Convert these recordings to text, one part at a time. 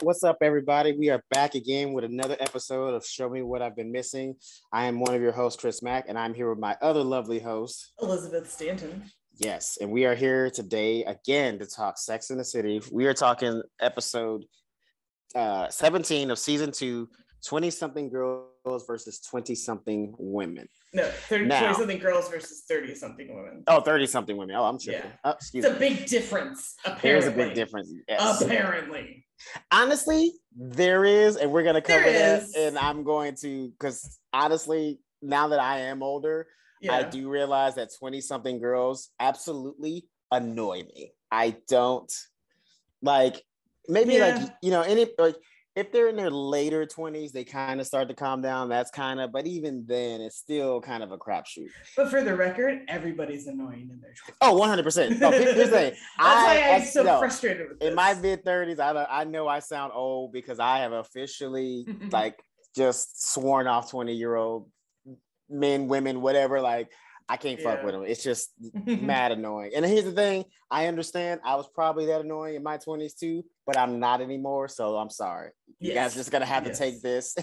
What's up, everybody? We are back again with another episode of Show Me What I've Been Missing. I am one of your hosts, Chris Mack, and I'm here with my other lovely host, Elizabeth Stanton. Yes, and we are here today again to talk Sex in the City. We are talking episode 17 of season 2, 20-something girls versus 20-something women. No, 20-something girls versus 30-something women. Oh, 30-something women. Oh, I'm tripping. Yeah. Oh, it's a big difference, apparently. There's a big difference. Yes. Apparently. Honestly, there is, and we're going to cover that. And I'm going to, because honestly, now that I am older, I do realize that 20-something girls absolutely annoy me. I don't like, maybe if they're in their later 20s, they kind of start to calm down. That's kind of, but even then, it's still kind of a crapshoot. But for the record, everybody's annoying in their 20s. Oh, 100%. No, here's the thing. That's why I'm so frustrated with this. In my mid-30s, I know I sound old because I have officially just sworn off 20-year-old men, women, whatever. Like, I can't fuck with them. It's just mad annoying. And here's the thing. I understand I was probably that annoying in my 20s too, but I'm not anymore. So I'm sorry. You guys just going to have to take this.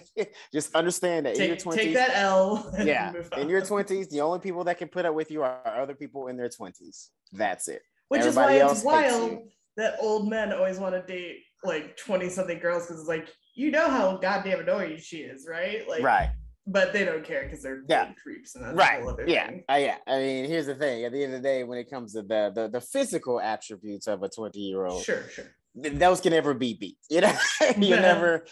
Just understand that in your 20s. Take that L. Yeah. In your 20s, the only people that can put up with you are other people in their 20s. That's it. Which Everybody is why it's wild that old men always want to date like 20-something girls because it's like, you know how goddamn annoying she is, right? Like, right. But they don't care because they're creeps, and that's a whole other thing. I mean, here's the thing. At the end of the day, when it comes to the physical attributes of a 20-year-old, sure, those can never be beat. You know, you'll never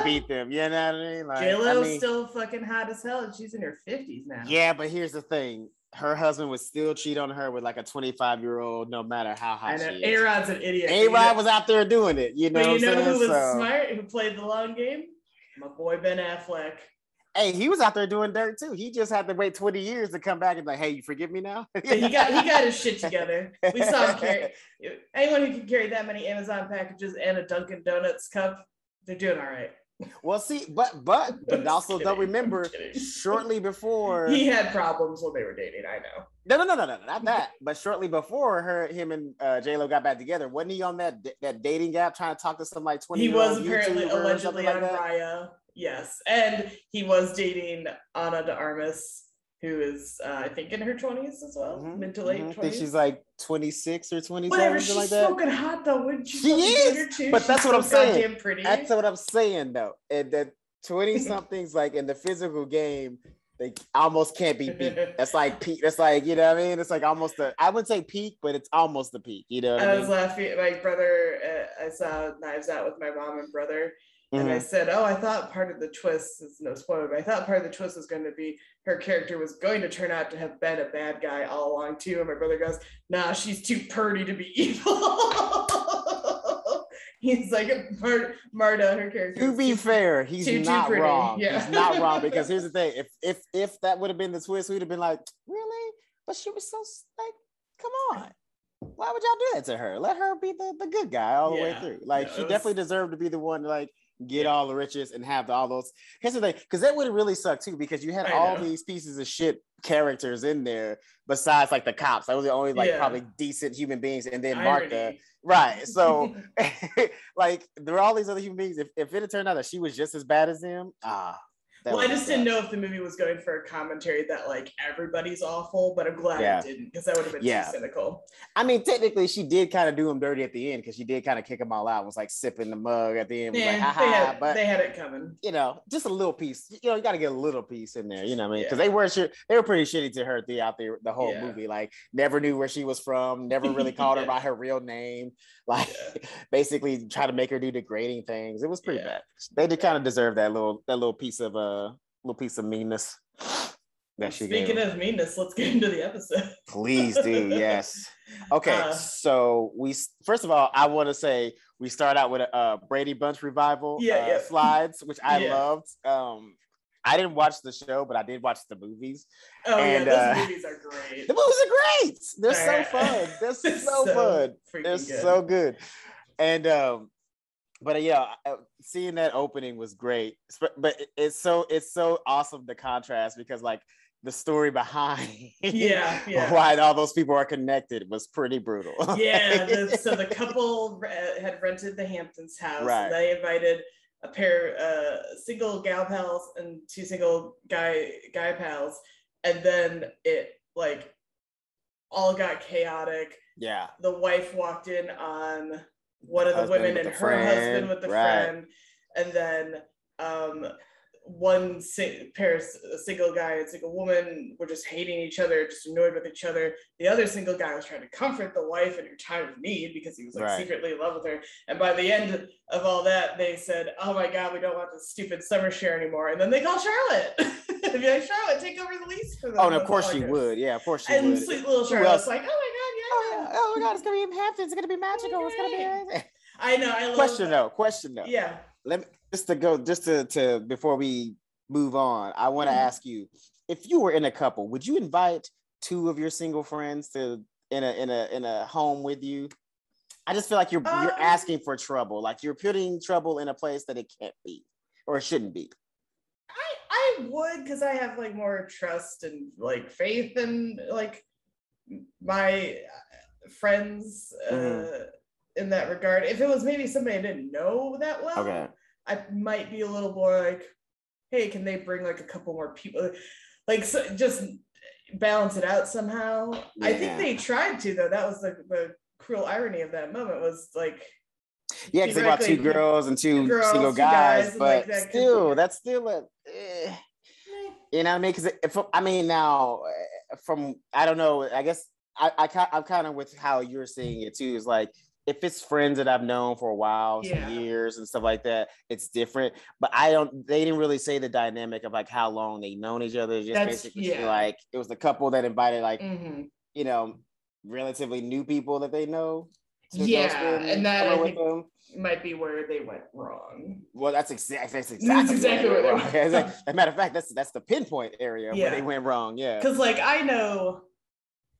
beat them. You know what I mean? Like, J-Lo's still fucking hot as hell, and she's in her 50s now. Yeah, but here's the thing. Her husband would still cheat on her with like a 25-year-old, no matter how hot she is. A-Rod's an idiot. A-Rod was out there doing it. You know, but who was smart? Who played the long game? My boy Ben Affleck. Hey, he was out there doing dirt too. He just had to wait 20 years to come back and like, hey, you forgive me now? he got his shit together. We saw him carry. Anyone who can carry that many Amazon packages and a Dunkin' Donuts cup, they're doing all right. Well, see, but also don't remember shortly before he had problems when they were dating. I know. No, not that. But shortly before him and J-Lo got back together, wasn't he on that dating app trying to talk to some like 20? He was apparently allegedly on Raya. Yes, and he was dating Ana de Armas, who is I think in her 20s as well, mid to late 20s. I think she's like 26 or 27. Whatever, she's like that. Smoking hot though, wouldn't she? She is, too? But that's what I'm saying. Pretty. That's what I'm saying though. And that 20-somethings like in the physical game, they almost can't be beat. That's like peak. That's like, you know what I mean? It's like almost I wouldn't say peak, but it's almost the peak. You know what I mean? Was laughing. My brother, I saw Knives Out with my mom and brother. And I said, I thought part of the twist, is no spoiler, but I thought part of the twist was going to be her character was going to turn out to have been a bad guy all along too. And my brother goes, nah, she's too purty to be evil. He's like, Marta, her character. To be fair, he's not wrong. Yeah. He's not wrong because here's the thing. If that would have been the twist, we'd have been like, really? But she was so like, come on. Why would y'all do that to her? Let her be the good guy all the way through. Like, she definitely deserved to be the one to like get all the riches and have all those. Here's the thing, because that would have really sucked too, because you had all these pieces of shit characters in there besides like the cops. That was the only like probably decent human beings, and then Martha. Right. So like there were all these other human beings. If it had turned out that she was just as bad as them, I just didn't know if the movie was going for a commentary that like everybody's awful, but I'm glad it didn't, because that would have been too cynical. I mean, technically, she did kind of do him dirty at the end because she did kind of kick them all out. Was like sipping the mug at the end. Was like, ha, but they had it coming. You know, just a little piece. You know, you got to get a little piece in there. You know what I mean? Because they were pretty shitty to her throughout the whole movie. Like, never knew where she was from. Never really called her by her real name. Like, basically try to make her do degrading things. It was pretty bad. They did kind of deserve that little piece of meanness. Speaking of meanness, let's get into the episode. Please do, yes. Okay, so first of all, I want to say we start out with a Brady Bunch revival slides, which I loved. I didn't watch the show, but I did watch the movies. Oh, and, those movies are great. The movies are great. They're so fun. They're so fun. They're so good. And but yeah, seeing that opening was great. But it's so awesome, the contrast, because like the story behind yeah why all those people are connected was pretty brutal. So the couple had rented the Hamptons house, right. and they invited a pair single gal pals and two single guy pals, and then it like all got chaotic. Yeah, the wife walked in on one of the women and her husband with the friend, and then one pair, a single guy and single woman, were just hating each other, just annoyed with each other. The other single guy was trying to comfort the wife in her time of need because he was like secretly in love with her. And by the end of all that, they said, "Oh my God, we don't want this stupid summer share anymore." And then they call Charlotte. Be like, "Charlotte, take over the lease for them." Oh, and of course she would. Yeah, of course she would. And sweet little Charlotte's like, "Oh my God, yeah. Oh my God, it's gonna be in Hamptons. It's gonna be magical. It's gonna be amazing." I know. I love Question though. Yeah. Let me just to before we move on, I want to ask you, if you were in a couple, would you invite two of your single friends to in a home with you? I just feel like you're asking for trouble. Like you're putting trouble in a place that it can't be or it shouldn't be. I would, because I have like more trust and like faith in like my friends in that regard. If it was maybe somebody I didn't know that well, I might be a little more like, hey, can they bring like a couple more people? Like, so just balance it out somehow. Yeah. I think they tried to, though. That was the cruel irony of that moment, was like, yeah, because they brought two girls and two single guys, but like still, that's still a, you know what I mean? Because I mean, now from, I don't know, I guess I'm kind of with how you're seeing it too. Is like, if it's friends that I've known for a while, some years and stuff like that, it's different. But they didn't really say the dynamic of like how long they've known each other. Just basically like, it was the couple that invited like, you know, relatively new people that they know. And that I think might be where they went wrong. Well, that's exactly where they went wrong. As a matter of fact, that's the pinpoint area where they went wrong. Yeah. Because like, I know,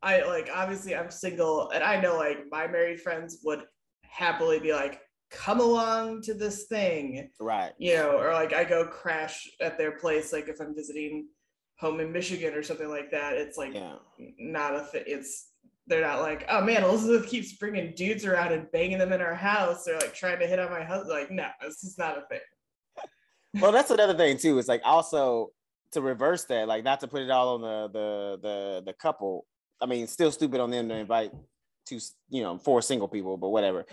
obviously I'm single, and I know like my married friends would happily be like, come along to this thing, right? You know, or like I go crash at their place, like if I'm visiting home in Michigan or something like that. It's like not a thing. They're not like, oh man, Elizabeth keeps bringing dudes around and banging them in our house, or like trying to hit on my husband. Like, no, this is not a thing. Well, that's another thing too. It's like, also to reverse that, like not to put it all on the couple. I mean, still stupid on them to invite four single people, but whatever.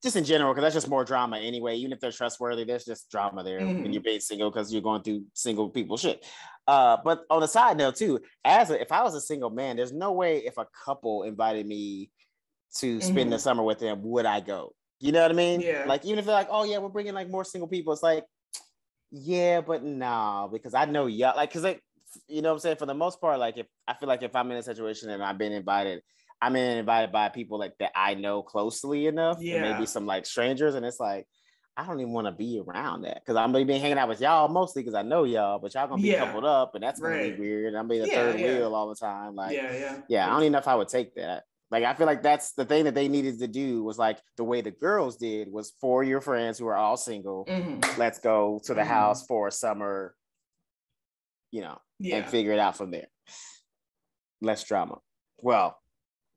Just in general, because that's just more drama anyway. Even if they're trustworthy, there's just drama there when you're being single, because you're going through single people shit. But on a side note too, if I was a single man, there's no way if a couple invited me to spend the summer with them, would I go? You know what I mean? Yeah. Like, even if they're like, oh yeah, we're bringing like more single people, it's like, yeah, but nah, because I know y'all, like, because you know what I'm saying? For the most part, like, I feel like if I'm in a situation and I've been invited, I'm invited by people like that I know closely enough, and maybe some like strangers, and it's like, I don't even want to be around that, because I'm gonna be hanging out with y'all mostly because I know y'all, but y'all gonna be coupled up, and that's gonna be weird. I'm being the third wheel all the time. Like, I don't even know if I would take that. Like, I feel like that's the thing that they needed to do, was like the way the girls did was, for your friends who are all single, let's go to the house for a summer, you know, and figure it out from there. Less drama. Well,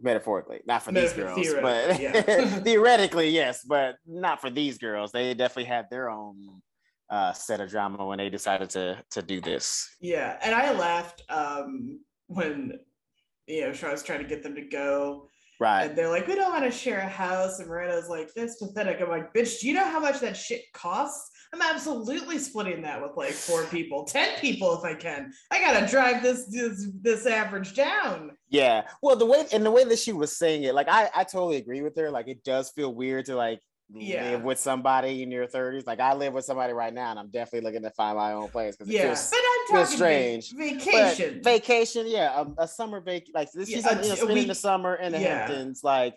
metaphorically, not for these girls, but theoretically, yes, but not for these girls. They definitely had their own set of drama when they decided to do this. Yeah, and I laughed when I was trying to get them to go. Right. And they're like, we don't want to share a house. And Miranda's like, that's pathetic. I'm like, bitch, do you know how much that shit costs? I'm absolutely splitting that with like 4 people, 10 people if I can. I gotta drive this average down. Yeah. Well, the way that she was saying it, like, I totally agree with her. Like, it does feel weird to like live with somebody in your 30s. Like, I live with somebody right now, and I'm definitely looking to find my own place, because it feels strange. Vacation. But vacation, a summer vacation. Like, she's like, spending the summer in the Hamptons. Like,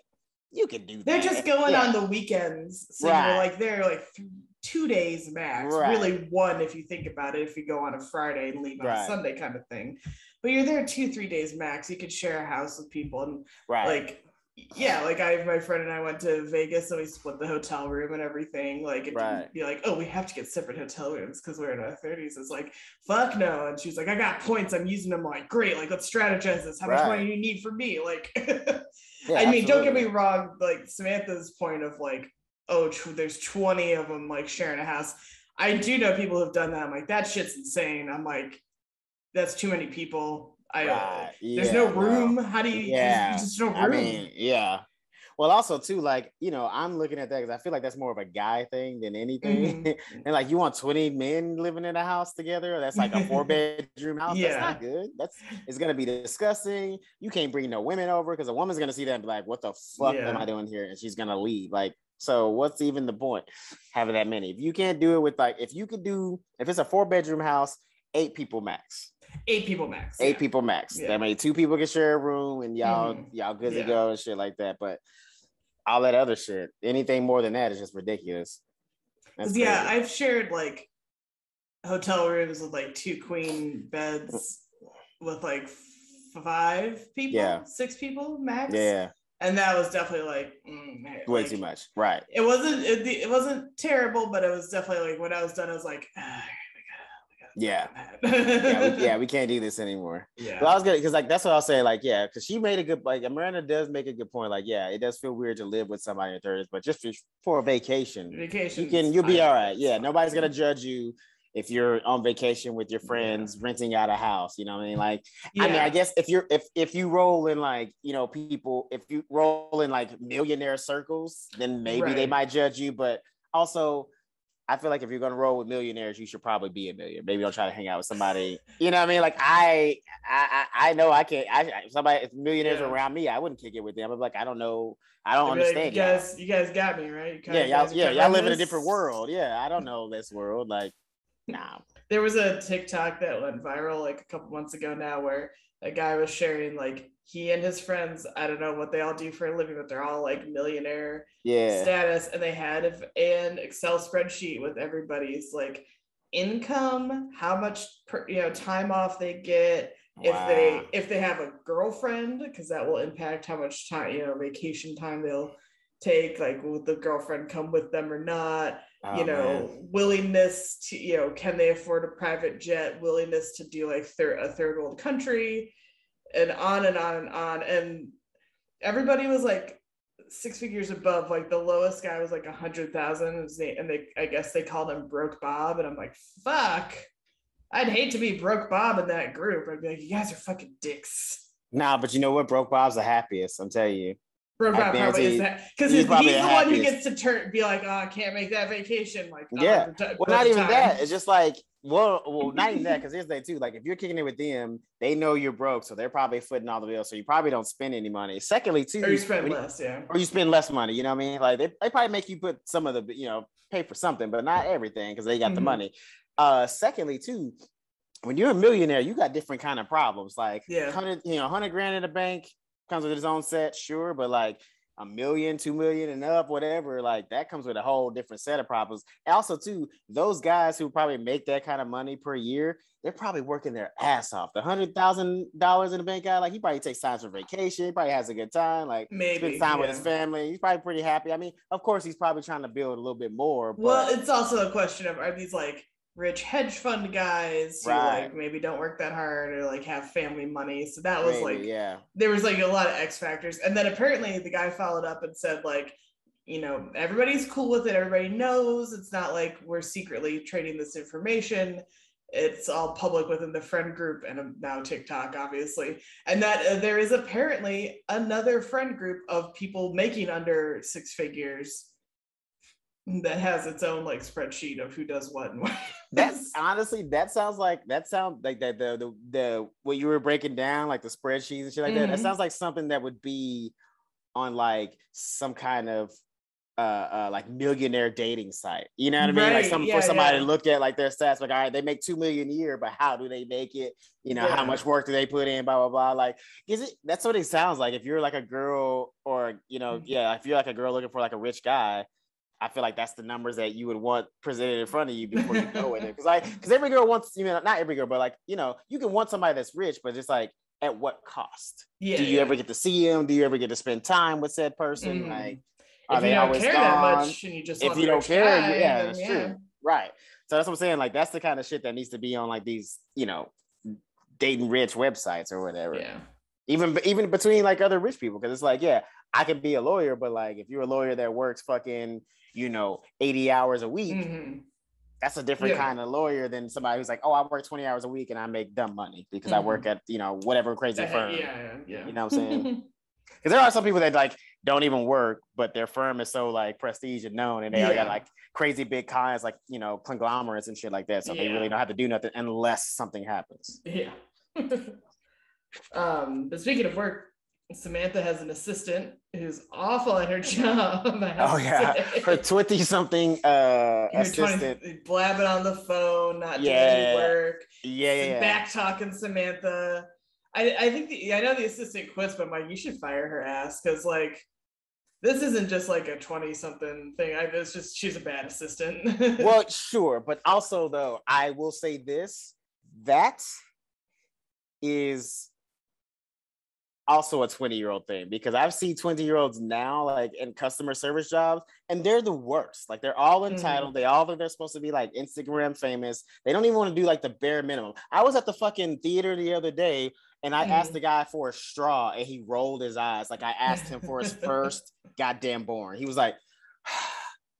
you can do that. They're just going on the weekends, so you're like, they're like 2 days max. Really 1 if you think about it. If you go on a Friday and leave on a Sunday, kind of thing. But you're there 2-3 days max. You could share a house with people, and like, Yeah, like my friend and I went to Vegas, and we split the hotel room and everything. Like, it didn't be like, oh, we have to get separate hotel rooms because we're in our 30s. It's like, fuck no. And she's like, I got points, I'm using them. Like, great, like, let's strategize this. How much money do you need from me? Like, Yeah, I mean, absolutely. don't get me wrong, like Samantha's point of like, oh, there's 20 of them like sharing a house. I do know people who've done that. I'm like, that shit's insane. I'm like, that's too many people. There's no room. How do you? Yeah, You just no room. I mean, yeah. Well, also too, like, I'm looking at that because I feel like that's more of a guy thing than anything. And like, you want 20 men living in a house together? That's like a 4-bedroom house. Yeah. That's not good. It's gonna be disgusting. You can't bring no women over because a woman's gonna see that and be like, "What the fuck am I doing here?" And she's gonna leave. Like, so what's even the point having that many? If you can't do it with like, if it's a 4-bedroom house, 8 people max. 8 people max. 8 people max. Yeah. That means 2 people can share a room and y'all good to go and shit like that. But all that other shit, anything more than that is just ridiculous. Yeah, I've shared like hotel rooms with like 2 queen beds with like 5 people, 6 people max. Yeah. And that was definitely like way too much. Right. It wasn't terrible, but it was definitely like when I was done, I was like, we can't do this anymore. But I was good because like that's what I'll say. Like, yeah, because she made a good, like, Miranda does make a good point. Like, yeah, it does feel weird to live with somebody in their 30s, but just for a vacation, you'll be all right. Yeah, nobody's gonna judge you if you're on vacation with your friends renting out a house. You know what I mean? Like, I mean, I guess if you roll in like, people, if you roll in like millionaire circles, then maybe they might judge you. But also, I feel like if you're going to roll with millionaires, you should probably be a millionaire. Maybe don't try to hang out with somebody. You know what I mean? Like, I know I can't. If millionaires are around me, I wouldn't kick it with them. I'm like, I don't know. I don't understand. Like, you guys got me, right? Y'all live in a different world. Yeah, I don't know this world. Like, nah. There was a TikTok that went viral like a couple months ago now where a guy was sharing like he and his friends, I don't know what they all do for a living, but they're all like millionaire status, and they had an Excel spreadsheet with everybody's like income, how much time off they get, if they have a girlfriend, because that will impact how much time vacation time they'll take, like will the girlfriend come with them or not. Willingness to, can they afford a private jet, willingness to do like a third world country, and on and on and on. And everybody was like 6 figures above. Like the lowest guy was like 100,000, and I guess they called him Broke Bob. And I'm like, fuck, I'd hate to be Broke Bob in that group. I'd be like, you guys are fucking dicks. Nah, but you know what? Broke Bob's the happiest, I'm telling you. Broke Bob probably is that, because he's the one who gets to be like, oh, I can't make that vacation. Like, well, not even that. It's just like, well, not even that. Because here's the thing too. Like, if you're kicking it with them, they know you're broke, so they're probably footing all the bills. So you probably don't spend any money. Secondly, too, or you spend less, or you spend less money. You know what I mean? Like they probably make you put some of the, pay for something, but not everything because they got the money. Secondly, too, when you're a millionaire, you got different kind of problems. Like 100 grand in the bank comes with its own set, sure, but like $1 million, $2 million and up, whatever, like that comes with a whole different set of problems. Also, too, those guys who probably make that kind of money per year, they're probably working their ass off. The $100,000 in the bank guy, like he probably takes time for vacation, he probably has a good time, like spends time with his family. He's probably pretty happy. I mean, of course, he's probably trying to build a little bit more. But well, it's also a question of, are these like rich hedge fund guys who like maybe don't work that hard or like have family money? So that was there was like a lot of X factors. And then apparently the guy followed up and said like, everybody's cool with it, everybody knows it's not like we're secretly trading this information, it's all public within the friend group and now TikTok, obviously. And that there is apparently another friend group of people making under 6 figures that has its own like spreadsheet of who does what and what. That's honestly, that sounds like that the what you were breaking down, like the spreadsheets and shit like that. That sounds like something that would be on like some kind of like millionaire dating site. You know what I mean? Like for somebody to look at like their stats, like, all right, they make $2 million a year, but how do they make it? How much work do they put in? Blah blah blah. Like, that's what it sounds like. If you're like a girl, or if you're like a girl looking for like a rich guy, I feel like that's the numbers that you would want presented in front of you before you go with it. Because every girl wants, not every girl, but like, you can want somebody that's rich, but just like, at what cost? Yeah, do you ever get to see them? Do you ever get to spend time with said person? Like, are if you they don't always care gone? that much and you just If want you the don't rich care, guy, yeah, then that's true. Right. So that's what I'm saying. Like, that's the kind of shit that needs to be on like these, you know, dating rich websites or whatever. Yeah. Even between like other rich people, because it's like, yeah, I could be a lawyer, but like if you're a lawyer that works fucking, you know, 80 hours a week, that's a different kind of lawyer than somebody who's like, oh, I work 20 hours a week and I make dumb money because I work at, you know, whatever crazy firm. Yeah. You know what I'm saying? Because there are some people that like don't even work, but their firm is so like prestige and known, and they got like crazy big clients, like, you know, conglomerates and shit like that. So they really don't have to do nothing unless something happens. Yeah. But speaking of work, Samantha has an assistant who's awful at her job. Oh yeah, her 20-something assistant blabbing on the phone, not doing any work. Yeah. Back talking Samantha. I think I know the assistant quits, but I'm like, you should fire her ass, because like this isn't just like a 20-something thing. It's just she's a bad assistant. Well, sure, but also though, I will say this: that is also a 20-year-old thing, because I've seen 20-year-olds now like in customer service jobs, and they're the worst. Like, they're all entitled. They all think they're supposed to be like Instagram famous. They don't even want to do like the bare minimum. I was at the fucking theater the other day, and I asked the guy for a straw, and he rolled his eyes. Like, I asked him for his first goddamn born. He was like,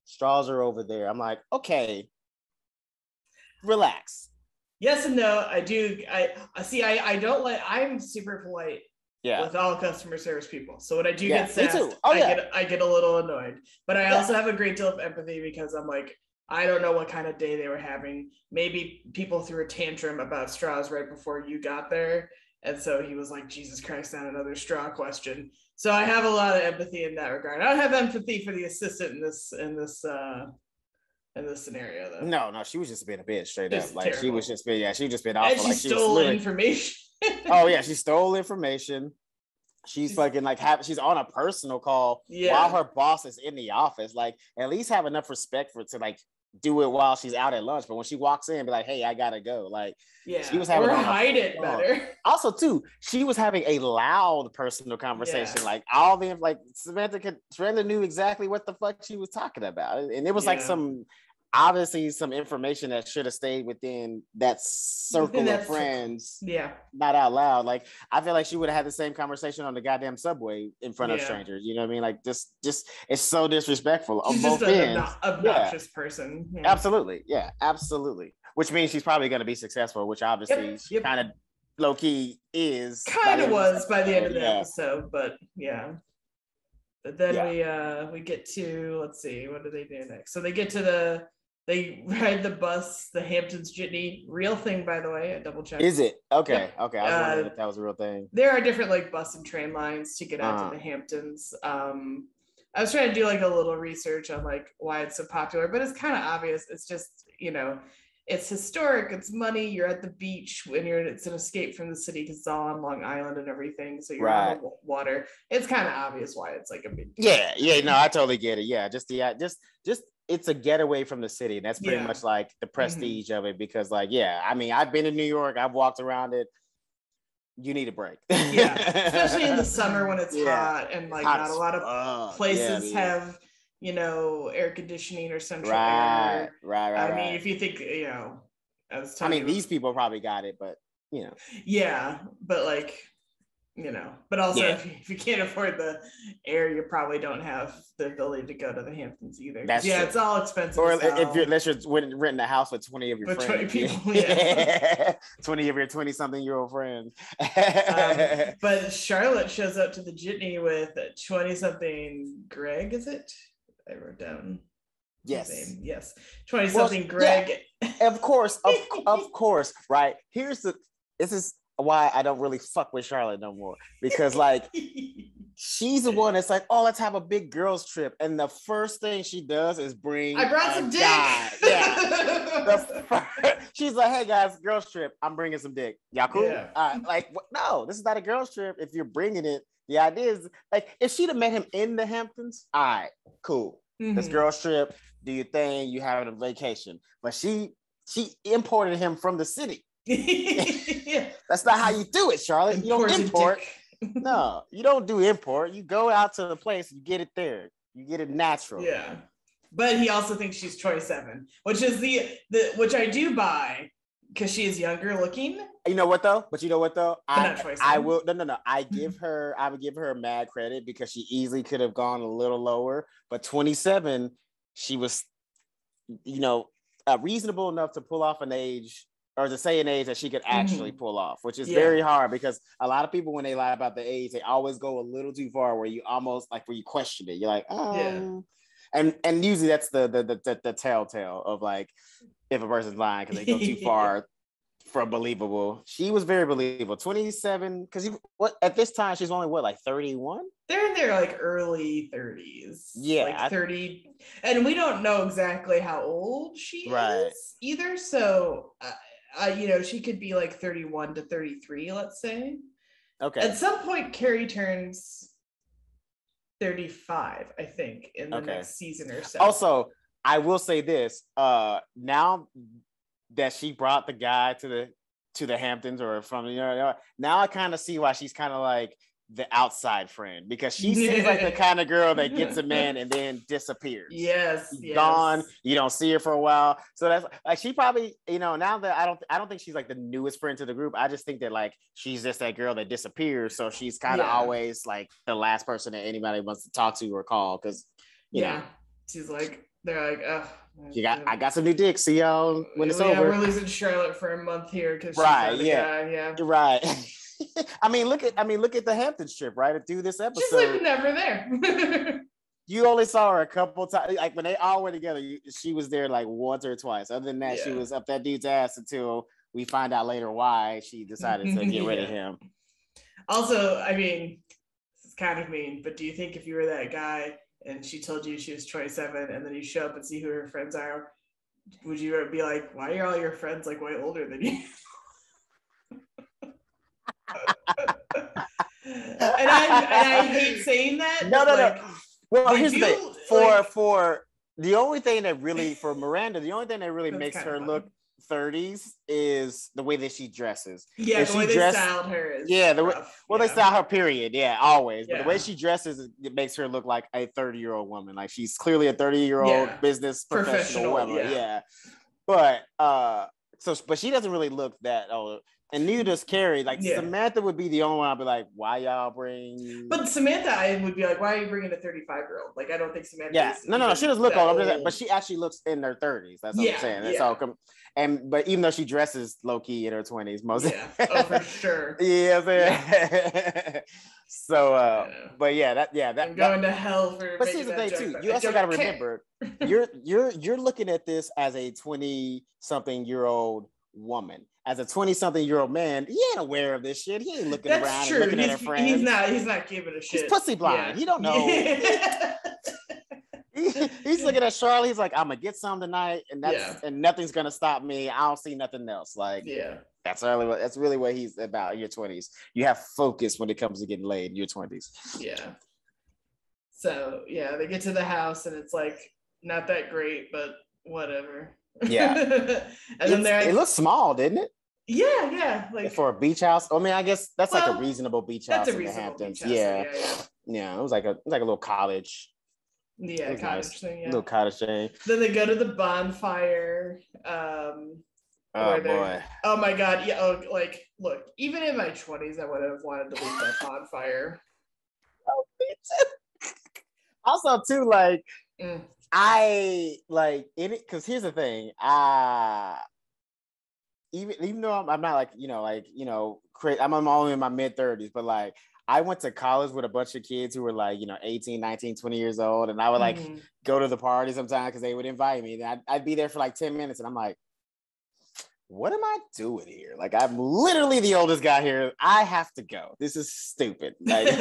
straws are over there. I'm like, okay, relax. Yes and no. I do. I don't like, I'm super polite with all customer service people. So when I do get sassed, I get a little annoyed. But I also have a great deal of empathy, because I'm like, I don't know what kind of day they were having. Maybe people threw a tantrum about straws right before you got there. And so he was like, Jesus Christ, not another straw question. So I have a lot of empathy in that regard. I don't have empathy for the assistant in this scenario though. No, she was just being a bitch straight up. Like, terrible. she was just being awful. And she stole information. Oh yeah, she stole information. She's fucking like she's on a personal call while her boss is in the office. Like, at least have enough respect to like do it while she's out at lunch. But when she walks in, be like, hey, I gotta go. Like, she was having hide it better. Also, too, she was having a loud personal conversation. Like, all the like Samantha knew exactly what the fuck she was talking about, and it was like obviously some information that should have stayed within that circle of friends. Not out loud. Like, I feel like she would have had the same conversation on the goddamn subway in front of strangers. You know what I mean? Like, just it's so disrespectful on both ends. Obnoxious person. Absolutely. Yeah, absolutely. Which means she's probably going to be successful, which obviously she kind of low key is. Kind of was by the end of the episode, but yeah. But then we get to, let's see, what do they do next? So they ride the bus, the Hamptons Jitney. Real thing, by the way. I double checked. Is it? Okay. I was wondering if that was a real thing. There are different like bus and train lines to get out to the Hamptons. I was trying to do like a little research on like why it's so popular, but it's kind of obvious. It's just, you know, it's historic, it's money, you're at the beach when it's an escape from the city because it's all on Long Island and everything. So you're on the water. It's kind of obvious why it's like a big deal. No, I totally get it. Yeah, just it's a getaway from the city. That's pretty much like the prestige of it, because like, I mean, I've been in New York, I've walked around it. You need a break. Especially in the summer when it's hot and like not a lot of places have, you know, air conditioning or central air. I mean, if you think, you know, these people probably got it, but you know. Yeah, but like, you know, but also if you can't afford the air, you probably don't have the ability to go to the Hamptons either. That's true. It's all expensive. Or unless you're renting a house with 20 of your friends. 20 people, 20 of your 20-something-year-old friends. But Charlotte shows up to the jitney with 20-something Greg, is it? I wrote down. Yes. 20-something Greg. Yeah. Of course, right? This is why I don't really fuck with Charlotte no more, because like she's the one that's like, oh, let's have a big girls trip, and the first thing she does is bring I brought some dick. She's like, hey guys, girls trip, I'm bringing some dick, y'all cool? Like, no, this is not a girls trip. If you're bringing it, the idea is like, if she'd have met him in the Hamptons, all right, cool. This girls trip, do your thing, you having a vacation. But she imported him from the city. Yeah. That's not how you do it, Charlotte. You don't import. No, you don't do import. You go out to the place, you get it there. You get it natural. Yeah. But he also thinks she's Troy Seven, which is the which I do buy because she is younger looking. You know what though? I will no. I would give her mad credit because she easily could have gone a little lower. But 27, she was, reasonable enough to pull off an age or to say an age that she could actually pull off, which is very hard because a lot of people, when they lie about the age, they always go a little too far where you almost like where you question it. You're like, and usually that's the telltale of like if a person's lying because they go too far from believable. She was very believable. 27, because at this time she's only like 31. They're in their like early 30s. Yeah, like 30, and we don't know exactly how old she is either. So, she could be like 31 to 33, let's say. Okay. At some point, Carrie turns 35, I think, in the next season or so. Also, I will say this: now that she brought the guy to the Hamptons or from now I kind of see why she's kind of like the outside friend, because she seems like the kind of girl that gets a man and then disappears. Yes. Gone. You don't see her for a while. So that's like she probably, now that I don't think she's like the newest friend to the group. I just think that like she's just that girl that disappears. So she's kind of always like the last person that anybody wants to talk to or call, because she's like, they're like, oh, I got some new dicks. See y'all when it's over. We're losing Charlotte for a month here because right. I mean, look at the Hamptons trip, right? Through this episode, she's like never there. You only saw her a couple times. Like when they all were together, she was there like once or twice. Other than that, she was up that dude's ass until we find out later why she decided to get rid of him. Also, I mean, this is kind of mean, but do you think if you were that guy and she told you she was 27 and then you show up and see who her friends are, would you be like, why are all your friends like way older than you? and I hate saying that. No. Well, here's the thing. For the only thing that really, for Miranda, the only thing that really makes her look 30s is the way that she dresses. Yeah, the way they styled her is they style her, period. Yeah, always. But the way she dresses, it makes her look like a 30-year-old woman. Like she's clearly a 30-year-old business professional woman. Yeah. But but she doesn't really look that old. And neither does Carrie. Like Samantha would be the only one I'd be like, why y'all bring? But Samantha, I would be like, why are you bringing a 35-year-old? Like, I don't think Samantha. Yeah, no, she doesn't look old. But she actually looks in her 30s. That's what I'm saying. That's all. But even though she dresses low key in her 20s, most. Yeah, oh for sure. So, but that I'm going to hell for. But here's the thing too. You also got to remember, you're looking at this as a 20-something-year-old woman. As a 20-something-year-old man, he ain't aware of this shit. He ain't looking around and looking at her friends. He's not giving a shit. He's pussy blind. He don't know. He's looking at Charlotte. He's like, I'm gonna get some tonight, and nothing's gonna stop me. I don't see nothing else. Like, that's really what he's about in your 20s. You have focus when it comes to getting laid in your 20s. Yeah. So they get to the house and it's like not that great, but whatever. Yeah. And then it looks small, didn't it? Yeah. Like for a beach house. I mean, I guess that's like a reasonable beach house in the Hamptons. Yeah. It was like a little cottage. Yeah, cottage thing. Yeah. Little cottage thing. Then they go to the bonfire. Oh boy. Oh my god. Yeah. Oh, like, look, even in my 20s, I would have wanted to leave that bonfire. Oh, me too. Also, too, like. I like in it because here's the thing. Even though I'm not like I'm only in my mid-30s, but like I went to college with a bunch of kids who were like 18, 19, 20 years old, and I would like go to the party sometimes because they would invite me. I'd be there for like 10 minutes, and I'm like, what am I doing here? Like, I'm literally the oldest guy here. I have to go. This is stupid. Like,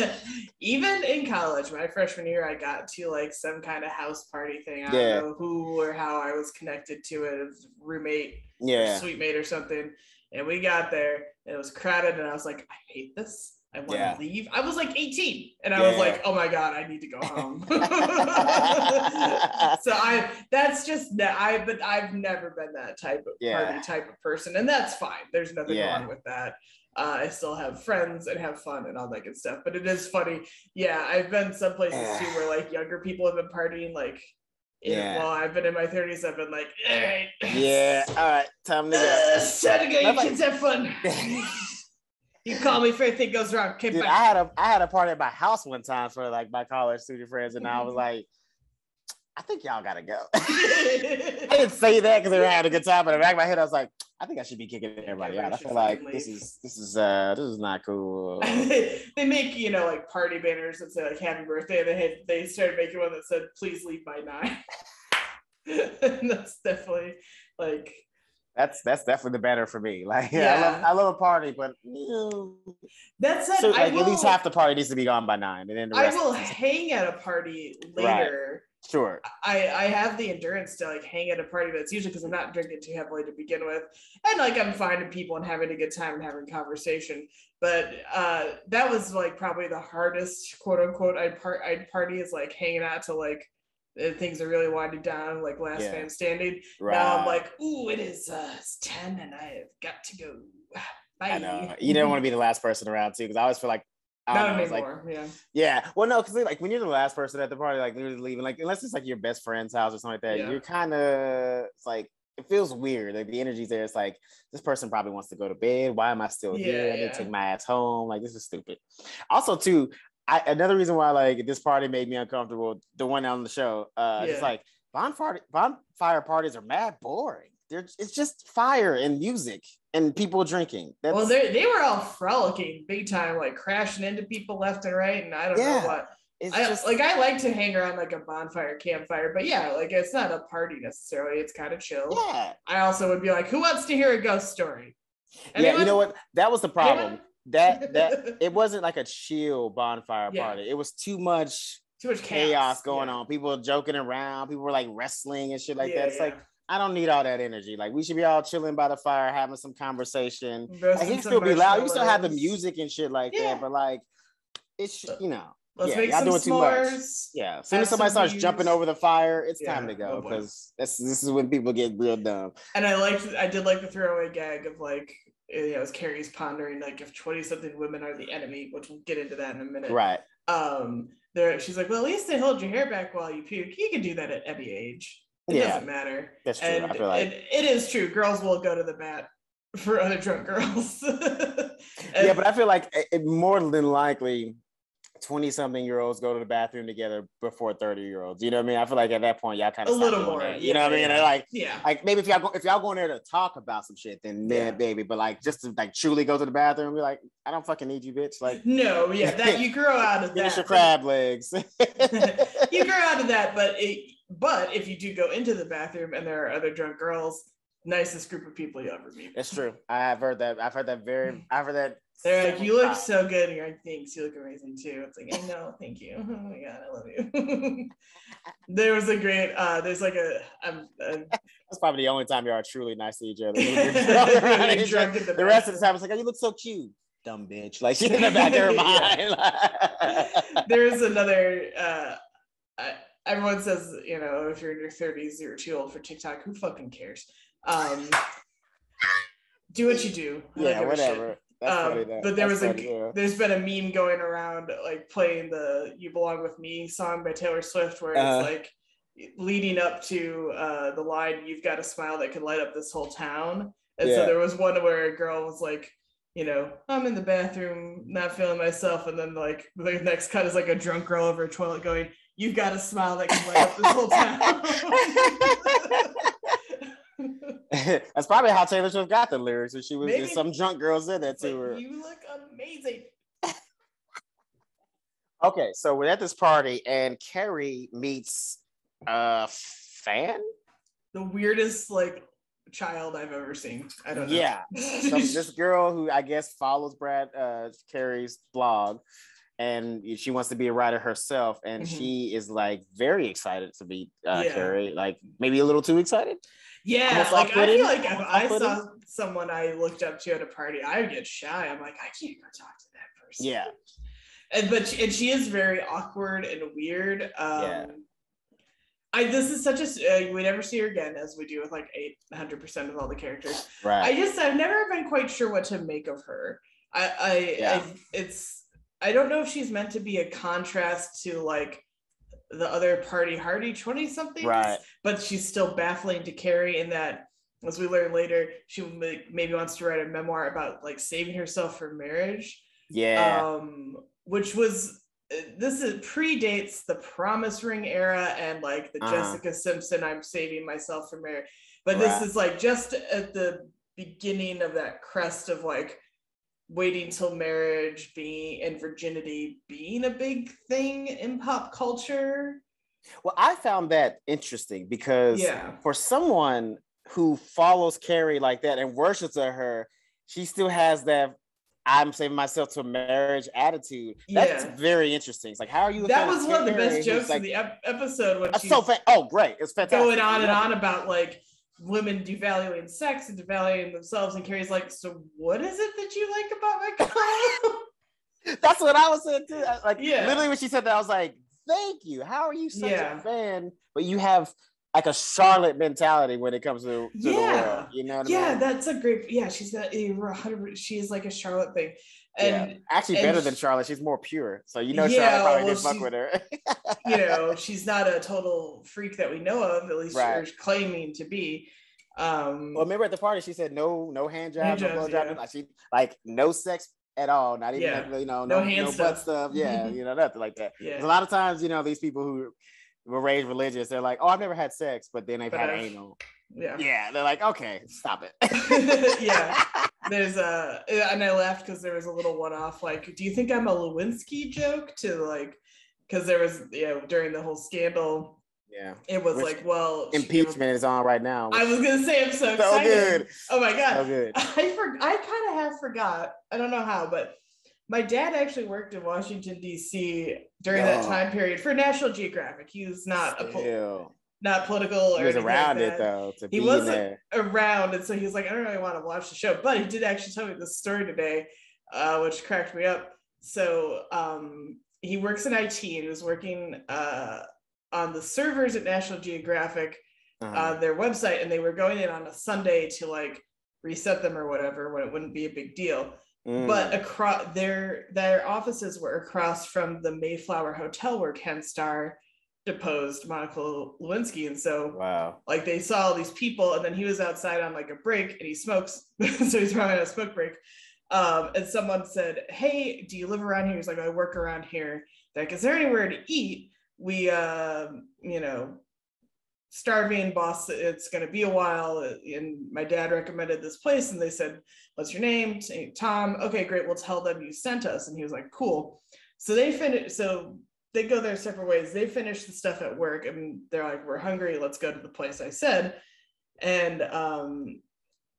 even in college, my freshman year, I got to like some kind of house party thing. I don't know who or how I was connected to it. It was roommate, or suite mate or something. And we got there and it was crowded and I was like, I hate this. I want to leave. I was like 18 and I was like, oh my God, I need to go home. So I've never been that type of party type of person. And that's fine. There's nothing wrong with that. I still have friends and have fun and all that good stuff. But it is funny. Yeah, I've been some places too where like younger people have been partying like, well, I've been in my 30s. I've been like, all right. Yeah, all right. Time to go. It's time to go. You kids have fun. You call me if anything goes wrong. Okay, dude, I had a party at my house one time for like my college student friends, and I was like, I think y'all gotta go. I didn't say that because they were having a good time, but in the back of my head, I was like, I think I should be kicking everybody out. I feel like this is not cool. They make like party banners that say like "Happy Birthday," and they started making one that said "Please leave by 9." And that's definitely like. That's definitely the banner for me. Like, I love a party, but that's it. So, like, at least half the party needs to be gone by 9, and then the rest I will hang at a party later. Right. Sure. I have the endurance to like hang at a party, but it's usually because I'm not drinking too heavily to begin with, and like I'm finding people and having a good time and having conversation. But that was like probably the hardest quote unquote I'd party is like hanging out to like. Things are really winding down, like last man standing. Right. Now I'm like, ooh, it's 10 and I have got to go. Bye. I know. You don't want to be the last person around too, because I always feel like not anymore. Like, yeah. Well, no, because like when you're the last person at the party, like literally leaving, like unless it's like your best friend's house or something like that, you're kind of like it feels weird. Like the energy's there. It's like this person probably wants to go to bed. Why am I still here? I need to take my ass home. Like this is stupid. Also, too. Another reason why like this party made me uncomfortable, the one on the show, it's like bonfire parties are mad boring. It's just fire and music and people drinking. Well, they were all frolicking big time, like crashing into people left and right, and I don't know what. I like to hang around like a bonfire campfire, but like it's not a party necessarily. It's kind of chill. Yeah. I also would be like, who wants to hear a ghost story? Anyone? You know what? That was the problem. That it wasn't like a chill bonfire party. It was too much chaos going on. People were joking around. People were like wrestling and shit like that. It's like I don't need all that energy. Like we should be all chilling by the fire, having some conversation. Like, he can still be loud. You can still have the music and shit like that. But like it's let's make some s'mores. Yeah. As soon as somebody starts jumping over the fire, it's time to go because this is when people get real dumb. And I did like the throwaway gag of like. As Carrie's pondering, like if 20-something women are the enemy, which we'll get into that in a minute. Right. She's like, well, at least they hold your hair back while you puke. You can do that at any age. It doesn't matter. That's true. And I feel like it is true. Girls will go to the bat for other drunk girls. But I feel like it more than likely 20-something-year-olds go to the bathroom together before 30-year-olds. You know what I mean? I feel like at that point, y'all kind of a little more. You know what I mean? Like maybe if y'all going there to talk about some shit, then baby. But like just to like truly go to the bathroom, be like, I don't fucking need you, bitch. Like no, that you grow out of that. Finish your crab legs. You grow out of that, but if you do go into the bathroom and there are other drunk girls, nicest group of people you ever meet. It's true. I've heard that. They're like, you look so good. And you're like, thanks, you look amazing too. It's like, I know, thank you. Oh my God, I love you. There was a great, there's like that's probably the only time you are truly nice to each other. The rest of the time, it's like, oh, you look so cute. Dumb bitch. Like, she's in the back of her mind. There's another, everyone says, if you're in your 30s, you're too old for TikTok. Who fucking cares? Do what you do. Whatever. But there's been a meme going around like playing the "You Belong With Me" song by Taylor Swift, where it's like leading up to the line "You've got a smile that could light up this whole town." And so there was one where a girl was like, I'm in the bathroom, not feeling myself, and then like the next cut is like a drunk girl over a toilet going, "You've got a smile that can light up this whole town." That's probably how Taylor Swift got the lyrics. And she was some drunk girl said that to her. You look amazing. Okay, so we're at this party and Carrie meets a fan. The weirdest like child I've ever seen. I don't know. Yeah, this girl who I guess follows Carrie's blog, and she wants to be a writer herself, and she is like very excited to meet Carrie, like maybe a little too excited. Yeah, like I feel like if I saw someone I looked up to at a party, I would get shy. I'm like, I can't go talk to that course. Yeah. And she is very awkward and weird. This is such a we never see her again, as we do with like 800% of all the characters. Right. I've never been quite sure what to make of her. I don't know if she's meant to be a contrast to like the other party hardy 20-somethings, right? But she's still baffling to Carrie in that, as we learn later, she maybe wants to write a memoir about like saving herself for marriage. Yeah. Which was predates the promise ring era and like the Jessica Simpson I'm saving myself for marriage. But this is like just at the beginning of that crest of like waiting till marriage and virginity being a big thing in pop culture. Well, I found that interesting because for someone who follows Carrie like that and worships her, she still has that I'm saving myself to marriage attitude. That's very interesting. It's like, how are you? That was one of the best jokes in the episode when she's great. It's fantastic. Going on and on about like women devaluing sex and devaluing themselves, and Carrie's like, so what is it that you like about my car? That's what I was saying too. Literally when she said that, I was like, thank you. How are you such a fan, but you have like a Charlotte mentality when it comes to the world, you know what I mean? That's a great, she's got 100%, she's like a Charlotte thing. And actually better than Charlotte. She's more pure. So Charlotte probably didn't fuck with her. She's not a total freak that we know of, at least she's claiming to be. Well, remember at the party she said no hand job, no blow job, she like no sex at all, not even no butt stuff. Nothing like that. A lot of times, these people who were raised religious, they're like, oh, I've never had sex, but then they've had anal. They're like, okay, stop it. There's and I laughed because there was a little one-off, like, do you think I'm a Lewinsky joke, to like, because there was during the whole scandal, it was like, well, impeachment is on right now. I was gonna say, I'm so excited. So good. Oh my god, so good. I kind of have forgot, I don't know how, but my dad actually worked in Washington, D.C. during that time period for National Geographic. He was not not political. He was around it though. He wasn't around, and so he was like, I don't really want to watch the show. But he did actually tell me this story today, which cracked me up. So he works in IT and he was working on the servers at National Geographic, their website, and they were going in on a Sunday to like reset them or whatever when it wouldn't be a big deal. But across their offices were across from the Mayflower Hotel where Ken Starr deposed Monica Lewinsky, and so like they saw all these people, and then he was outside on like a break and he smokes, so he's probably on a smoke break, and someone said, hey, do you live around here? He's like, I work around here. They're like, is there anywhere to eat? We starving, boss, it's going to be a while, and my dad recommended this place, and they said, what's your name? Tom. Okay, great, we'll tell them you sent us. And he was like, cool. So they go their separate ways. They finish the stuff at work and they're like, we're hungry, let's go to the place I said. And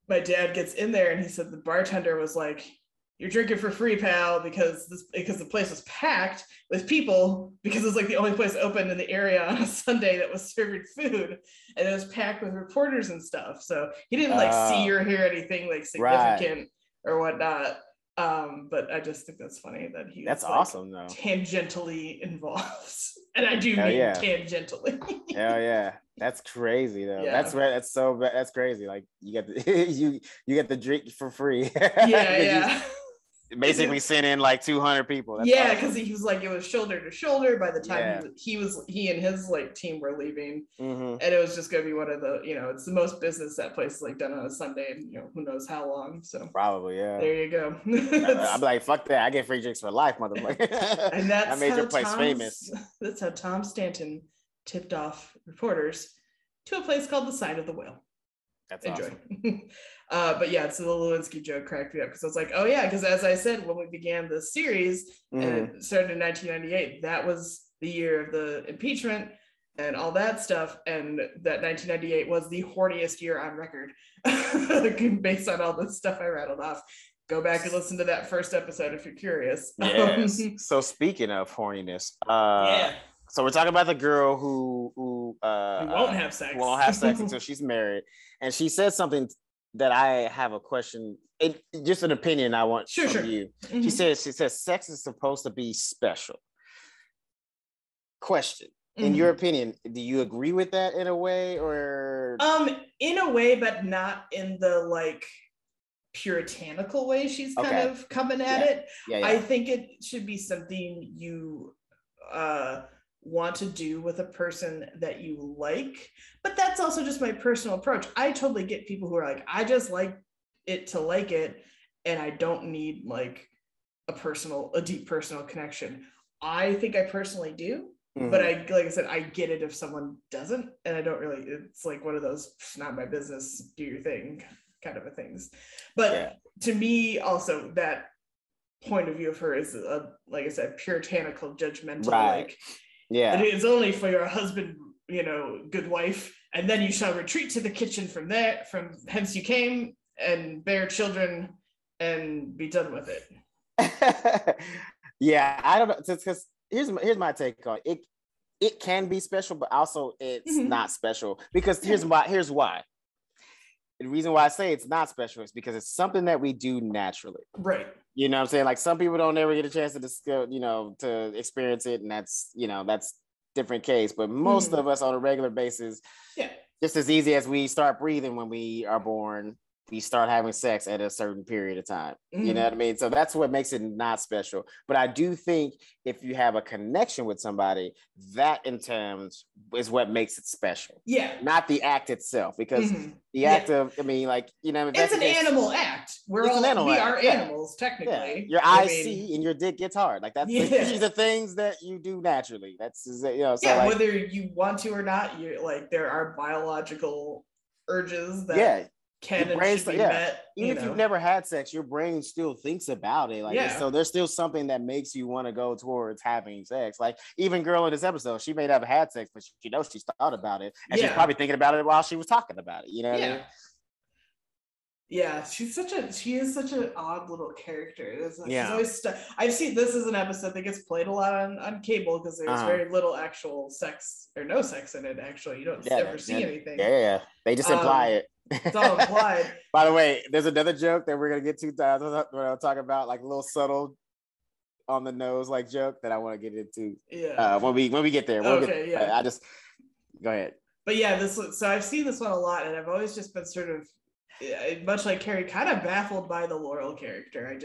my dad gets in there and he said the bartender was like, you're drinking for free, pal, because the place was packed with people, because it was like the only place open in the area on a Sunday that was serving food, and it was packed with reporters and stuff. So he didn't like see or hear anything like significant or whatnot. But I just think that's funny that that's like, awesome though, tangentially involved, and I do mean tangentially. Hell yeah, that's crazy though. That's crazy. Like you get the you get the drink for free. Basically sent in like 200 people. That's awesome. Because he was like, it was shoulder to shoulder by the time he and his like team were leaving, and it was just gonna be one of the, it's the most business that place is like done on a Sunday, and who knows how long. So probably there you go. I'm like, fuck that, I get free drinks for life, motherfucker. And that's I made your place famous. That's how Tom Stanton tipped off reporters to a place called the Side of the Whale. That's enjoy. Awesome. But yeah, so the Lewinsky joke cracked me up, because I was like, oh yeah, because as I said, when we began the series, and it started in 1998, that was the year of the impeachment and all that stuff, and that 1998 was the horniest year on record, based on all the stuff I rattled off. Go back and listen to that first episode if you're curious. Yes. So speaking of horniness, so we're talking about the girl who won't have sex. Won't have sex until she's married. And she said something that I have a question. Just an opinion I want from you. Mm-hmm. She says sex is supposed to be special. Question. In your opinion, do you agree with that in a way, or in a way, but not in the like puritanical way she's kind of coming at it. I think it should be something you want to do with a person that you like, but that's also just my personal approach. I totally get people who are like, I just like it to like it, and I don't need like a deep personal connection. I think I personally do. But like I said, I get it if someone doesn't, and I don't really, it's like one of those, it's not my business, do your thing kind of a things. But to me also, that point of view of her is like I said, puritanical, judgmental, like it's only for your husband, good wife, and then you shall retreat to the kitchen from hence you came, and bear children and be done with it. I don't know, because here's my take on it. It can be special, but also it's not special, because here's why. The reason why I say it's not special is because it's something that we do naturally. Right. You know what I'm saying? Like some people don't ever get a chance to experience it, and that's different case. But most of us on a regular basis, just as easy as we start breathing when we are born, we start having sex at a certain period of time. You know what I mean? So that's what makes it not special. But I do think if you have a connection with somebody, that in terms is what makes it special. Yeah. Not the act itself, because the act of, I mean, like, it's an animal act. We are animals, technically. Your eyes see and your dick gets hard. Like that's these are the things that you do naturally. That's, so whether you want to or not, there are biological urges that can and should be met. Even if you've never had sex, your brain still thinks about it. So there's still something that makes you want to go towards having sex. Like even girl in this episode, she may not have had sex, but she knows she's thought about it, and she's probably thinking about it while she was talking about it. You know what I mean? Yeah, she is such an odd little character. She's always I've seen this is an episode that gets played a lot on cable because there's very little actual sex or no sex in it. Actually, you don't ever see anything. They just imply it. It's all implied. By the way, there's another joke that we're gonna get to when I'll talk about, like a little subtle on the nose like joke that I want to get into. When we get there. I just go ahead. But so I've seen this one a lot, and I've always just been sort of, much like Carrie, kind of baffled by the Laurel character. It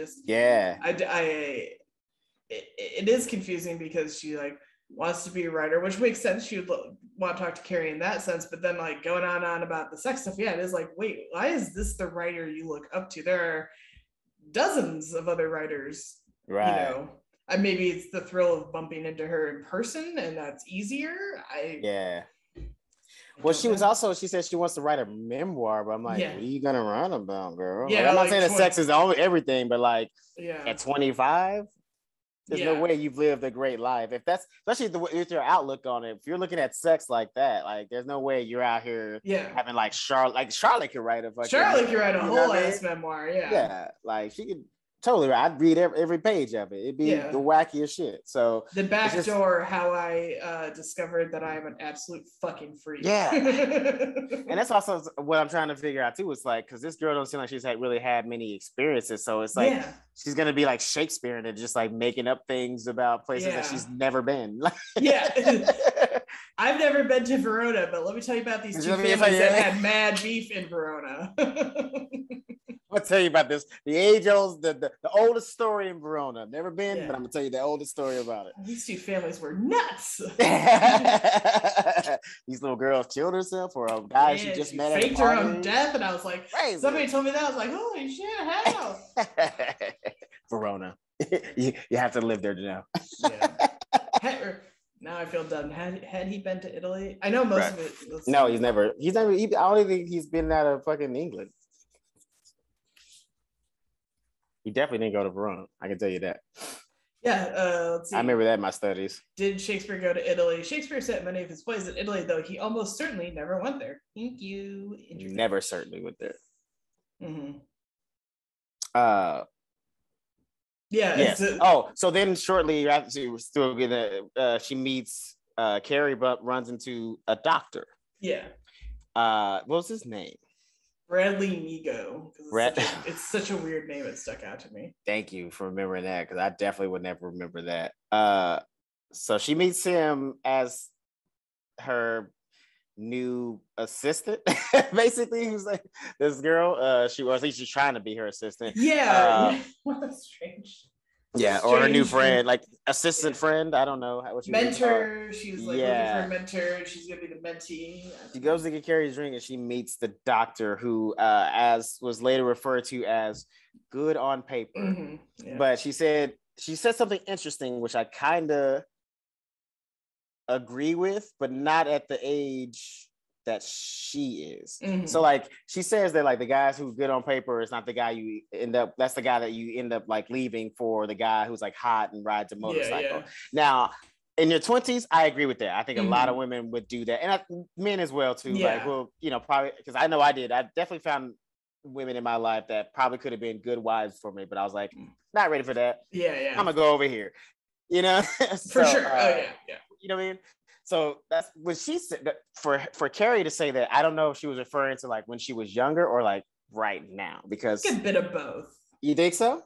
is confusing because she like wants to be a writer, which makes sense. She would want to talk to Carrie in that sense, but then like going on about the sex stuff, it is like, wait, why is this the writer you look up to? There are dozens of other writers, and maybe it's the thrill of bumping into her in person, and that's easier. Well, she said she wants to write a memoir, but I'm like, what are you gonna write about, girl? I'm not saying that sex is everything, but like at 25, there's no way you've lived a great life. If that's, especially with your outlook on it, if you're looking at sex like that, like there's no way you're out here having like Charlotte could write a whole ass memoir. Like she could totally. I'd read every page of it. It'd be the wackiest shit. So the back door, how I discovered that I am an absolute fucking freak. Yeah, and that's also what I'm trying to figure out too. It's like, because this girl don't seem like she's really had many experiences, so it's like she's gonna be like Shakespeare and just like making up things about places that she's never been. I've never been to Verona, but let me tell you about these two families that had mad beef in Verona. I'll tell you about this. The oldest story in Verona. Never been, but I'm gonna tell you the oldest story about it. These two families were nuts. These little girls killed herself, or a guy she just met at a party. Faked her own death, and I was like, crazy. Somebody told me that. I was like, holy shit, how? Verona. you have to live there now. Now I feel dumb. Had he been to Italy? I know most of it. No, he's never. I don't even think he's been out of fucking England. He definitely didn't go to Verona. I can tell you that. Let's see. I remember that in my studies. Did Shakespeare go to Italy? Shakespeare set many of his plays in Italy, though he almost certainly never went there. Thank you. Never certainly went there. Yes. So then shortly after she meets Carrie, but runs into a doctor. Yeah. What was his name? Bradley Migo. Brad. It's such a weird name. It stuck out to me. Thank you for remembering that, because I definitely would never remember that. So she meets him as her new assistant, basically. Who's like this girl? Or at least she's trying to be her assistant. Yeah. What a strange. Yeah, or her new friend, like assistant friend. I don't know what you mentor. She's like looking for a mentor. She's gonna be the mentee. She goes to get Carrie's drink and she meets the doctor, who, as was later referred to as good on paper. Mm-hmm. Yeah. But she said something interesting, which I kind of agree with, but not at the age that she is. Mm-hmm. So like she says that like the guys who's good on paper is not the guy you that's the guy that you end up like leaving for the guy who's like hot and rides a motorcycle. Now in your 20s, I agree with that. I think a lot of women would do that, and men as well too. Like, well, probably, because I know I did. I definitely found women in my life that probably could have been good wives for me, but I was like, not ready for that. I'm gonna go over here, for sure. Yeah. You know what I mean? So that's what she said. For Carrie to say that, I don't know if she was referring to like when she was younger or like right now, because a bit of both. You think so?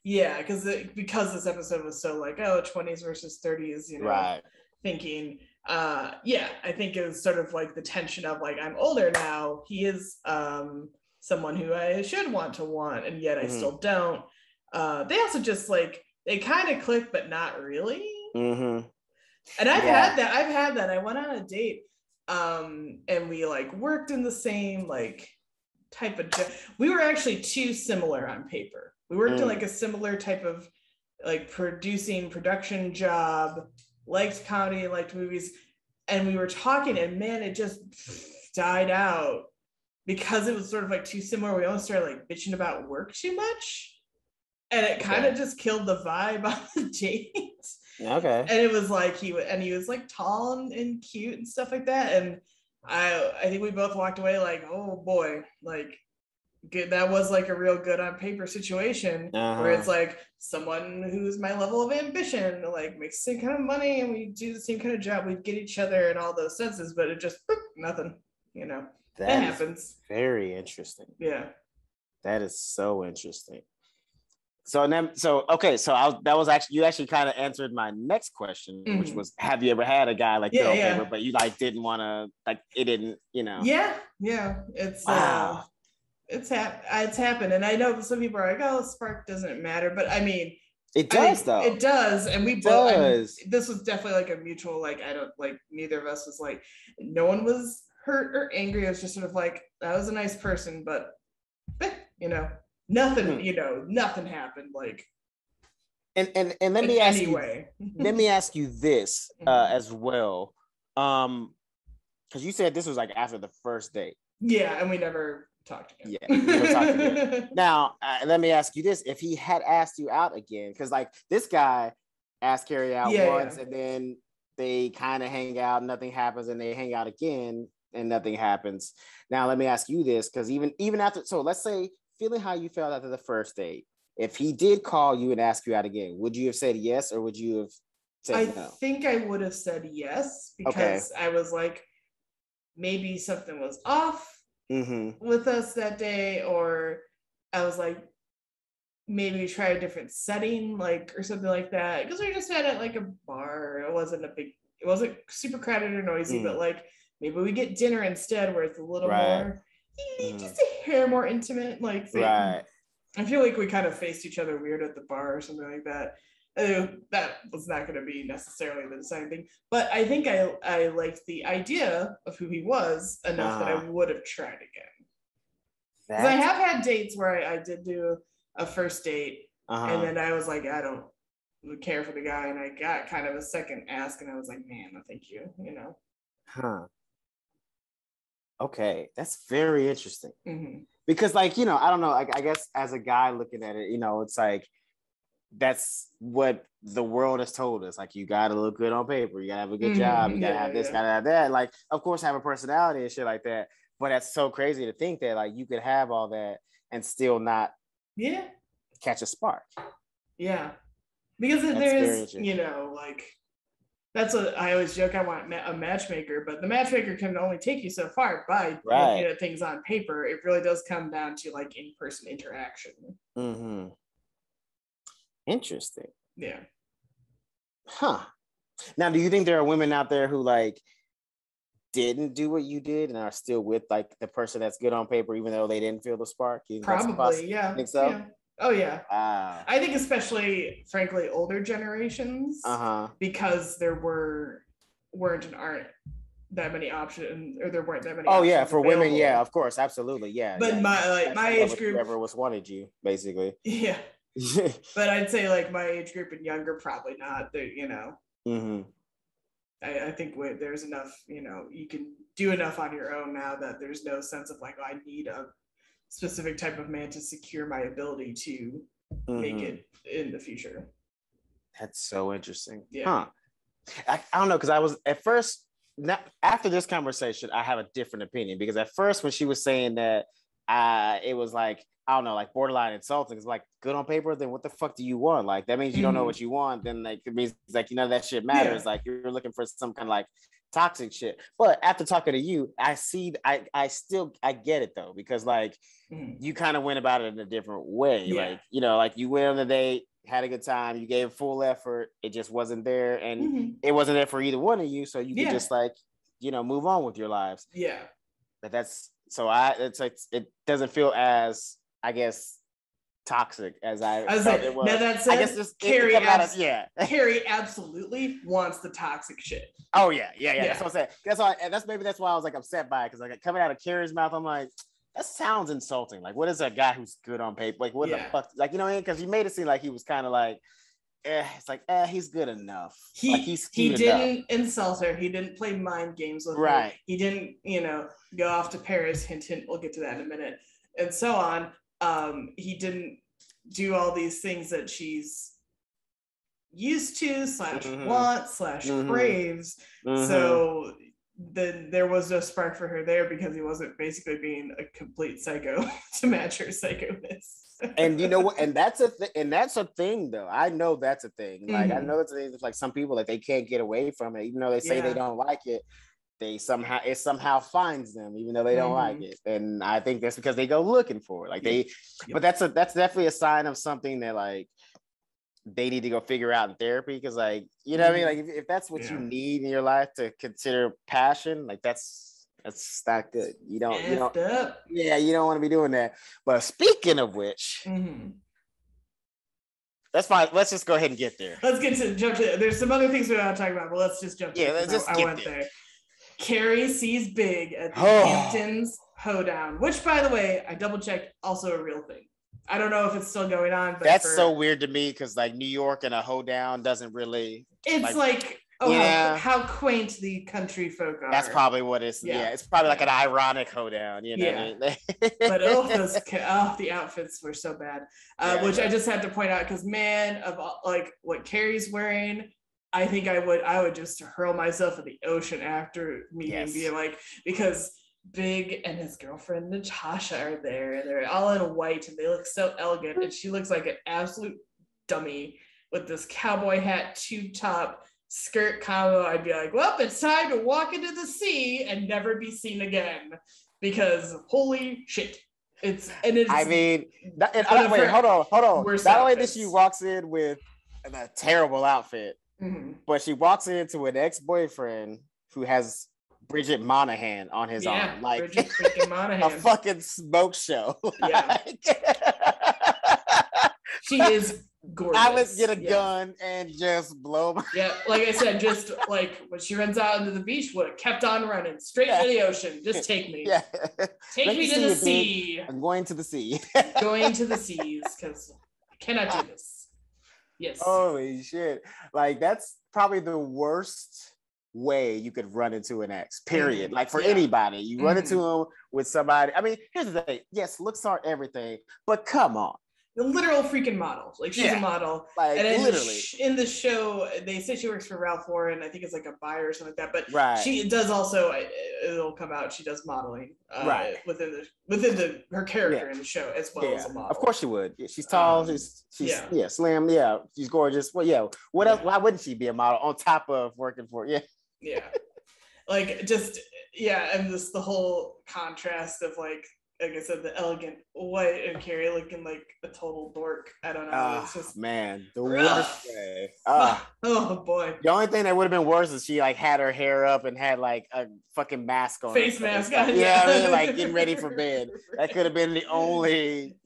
Yeah, because this episode was so like, 20s versus 30s, right? Thinking, I think it was sort of like the tension of like, I'm older now. He is someone who I should want, and yet I still don't. They also just like, they kind of click, but not really. And I've had that. I went on a date, and we like worked in the same like type of job. We were actually too similar on paper. We worked in like a similar type of like production job, liked comedy, liked movies, and we were talking, and man, it just died out because it was sort of like too similar. We almost started like bitching about work too much, and it kind of just killed the vibe on the date. Okay. And it was like he was like tall and cute and stuff like that, and I think we both walked away like, oh boy, like good, that was like a real good on paper situation where it's like someone who's my level of ambition, like makes the same kind of money and we do the same kind of job, we get each other in all those senses, but it just nothing, that happens. Very interesting. Yeah, that is so interesting. So that was actually, you actually kind of answered my next question, which was, have you ever had a guy like on paper, but you like didn't want to, like it didn't, Yeah, it's wow. It's happened, and I know some people are like, oh, spark doesn't matter, but I mean, it does though. It does, and we both. I mean, this was definitely like a mutual, like I don't like, neither of us was like, no one was hurt or angry. It was just sort of like, that was a nice person, but nothing, nothing happened. Like, and let me ask you. Let me ask you this as well, because you said this was like after the first date. Yeah, and we never talked again. Yeah, we never talked again. Now, let me ask you this: if he had asked you out again, because like this guy asked Carrie out once, and then they kind of hang out, nothing happens, and they hang out again, and nothing happens. Now, let me ask you this, because even after, so let's say, feeling how you felt after the first date, if he did call you and ask you out again, would you have said yes, or would you have said no? I think I would have said yes, because I was like, maybe something was off with us that day, or I was like, maybe try a different setting, like, or something like that, because we just had it like a bar. It wasn't super crowded or noisy, but like maybe we get dinner instead, where it's a little more just a hair more intimate, like I feel like we kind of faced each other weird at the bar or something like that. That was not going to be necessarily the deciding thing, but I think I liked the idea of who he was enough that I would have tried again. Because I have had dates where I did do a first date, and then I was like, I don't care for the guy, and I got kind of a second ask, and I was like, man, no, thank you, Okay, that's very interesting. Because like, I don't know, like, I guess as a guy looking at it, it's like, that's what the world has told us. Like, you gotta look good on paper, you gotta have a good job, you gotta have this, gotta have that. Like, of course, have a personality and shit like that. But that's so crazy to think that like you could have all that and still not catch a spark. Yeah, because there is, like, That's what I always joke. I want a matchmaker, but the matchmaker can only take you so far by Right. looking at things on paper. It really does come down to like in-person interaction. Mm-hmm. Interesting. Yeah. Huh. Now, do you think there are women out there who like didn't do what you did and are still with like the person that's good on paper, even though they didn't feel the spark? Probably, yeah. Think so? Yeah. Oh yeah. Wow. I think especially, frankly, older generations, because there weren't and aren't that many options, or there weren't that many. Oh yeah, for available. women, yeah, of course, absolutely, yeah. But yeah. my age group, whoever was wanted you, basically. Yeah. But I'd say like my age group and younger, probably not. You know. Mm-hmm. I think there's enough. You know, you can do enough on your own now that there's no sense of like, oh, I need a specific type of man to secure my ability to make it in the future. That's so interesting. Yeah. Huh. I don't know, because I was at first, after this conversation, I have a different opinion, because at first when she was saying that, it was like, I don't know, like borderline insulting. It's like, good on paper, then what the fuck do you want? Like, that means you don't know what you want. Then like, it means like, you know, that shit matters. Like you're looking for some kind of like toxic shit. But after talking to you, I see, I still get it though, because like you kind of went about it in a different way. Like, you know, like you went on the date, had a good time, you gave full effort, it just wasn't there, and it wasn't there for either one of you, so you could just like, you know, move on with your lives. But that's so it's like, it doesn't feel as, I guess, toxic as I was like, it was. Now that's I guess just Carrie, Carrie absolutely wants the toxic shit. Oh yeah. That's what I'm saying. That's why I was like upset by it, because like coming out of Carrie's mouth, I'm like, that sounds insulting. Like, what is a guy who's good on paper? Like, what the fuck? Like, you know what I mean? Because you made it seem like he was kind of like, it's like, he's good enough. He didn't insult her. He didn't play mind games with her. He didn't, you know, go off to Paris. Hint, hint. We'll get to that in a minute, and so on. He didn't do all these things that she's used to / wants / craves. So then there was no spark for her there, because he wasn't basically being a complete psycho to match her psychoness. And you know what? And that's a thing, though. I know that's a thing. Like I know that's a thing. It's like some people, like they can't get away from it, even though they say they don't like it. It somehow finds them, even though they don't like it. And I think that's because they go looking for it. Like but that's definitely a sign of something that like they need to go figure out in therapy, because like, you know what I mean? Like if that's what you need in your life to consider passion, like that's not good. You don't you don't want to be doing that. But speaking of which, that's fine. Let's just go ahead and get there. Jump to. There's some other things we want to talk about, but let's just jump. Let's just get there. Carrie sees Big at the Hamptons hoedown, which, by the way, I double checked, also a real thing. I don't know if it's still going on, but that's so weird to me, because like New York and a hoedown doesn't really. It's how quaint the country folk are. That's probably what it's. Yeah, it's probably like an ironic hoedown. You know. What I mean? But the outfits were so bad. Which I just had to point out, because man, of like what Carrie's wearing, I think I would just hurl myself in the ocean after meeting, being like, because Big and his girlfriend Natasha are there, and they're all in white, and they look so elegant, and she looks like an absolute dummy with this cowboy hat, tube top, skirt combo. I'd be like, well, it's time to walk into the sea and never be seen again, because holy shit. Wait, hold on. Not only did she walks in with a terrible outfit, but she walks into an ex-boyfriend who has Bridget Monahan on his arm, like a fucking smoke show. She is gorgeous. I would get a gun and just blow my. Like I said, just like when she runs out into the beach, would have kept on running straight to the ocean. Just take me. Take me to the sea. I'm going to the sea. Going to the seas, because I cannot do this. Yes. Holy shit. Like, that's probably the worst way you could run into an ex, period. Like, for anybody, you run into him with somebody. I mean, here's the thing. Yes, looks are everything, but come on. the literal freaking model. Like she's a model. Like and in literally. In the show, they say she works for Ralph Lauren. I think it's like a buyer or something like that. But she does also, it'll come out, she does modeling within her character in the show as well as a model. Of course she would. She's tall, she's slim, she's gorgeous. Well, what else? Why wouldn't she be a model on top of working for like just and this the whole contrast of like I said, the elegant white and Carrie looking like a total dork. I don't know. It's just man, the worst way. Oh boy. The only thing that would have been worse is she like had her hair up and had like a fucking mask on. Face mask. I mean, like getting ready for bed. That could have been the only.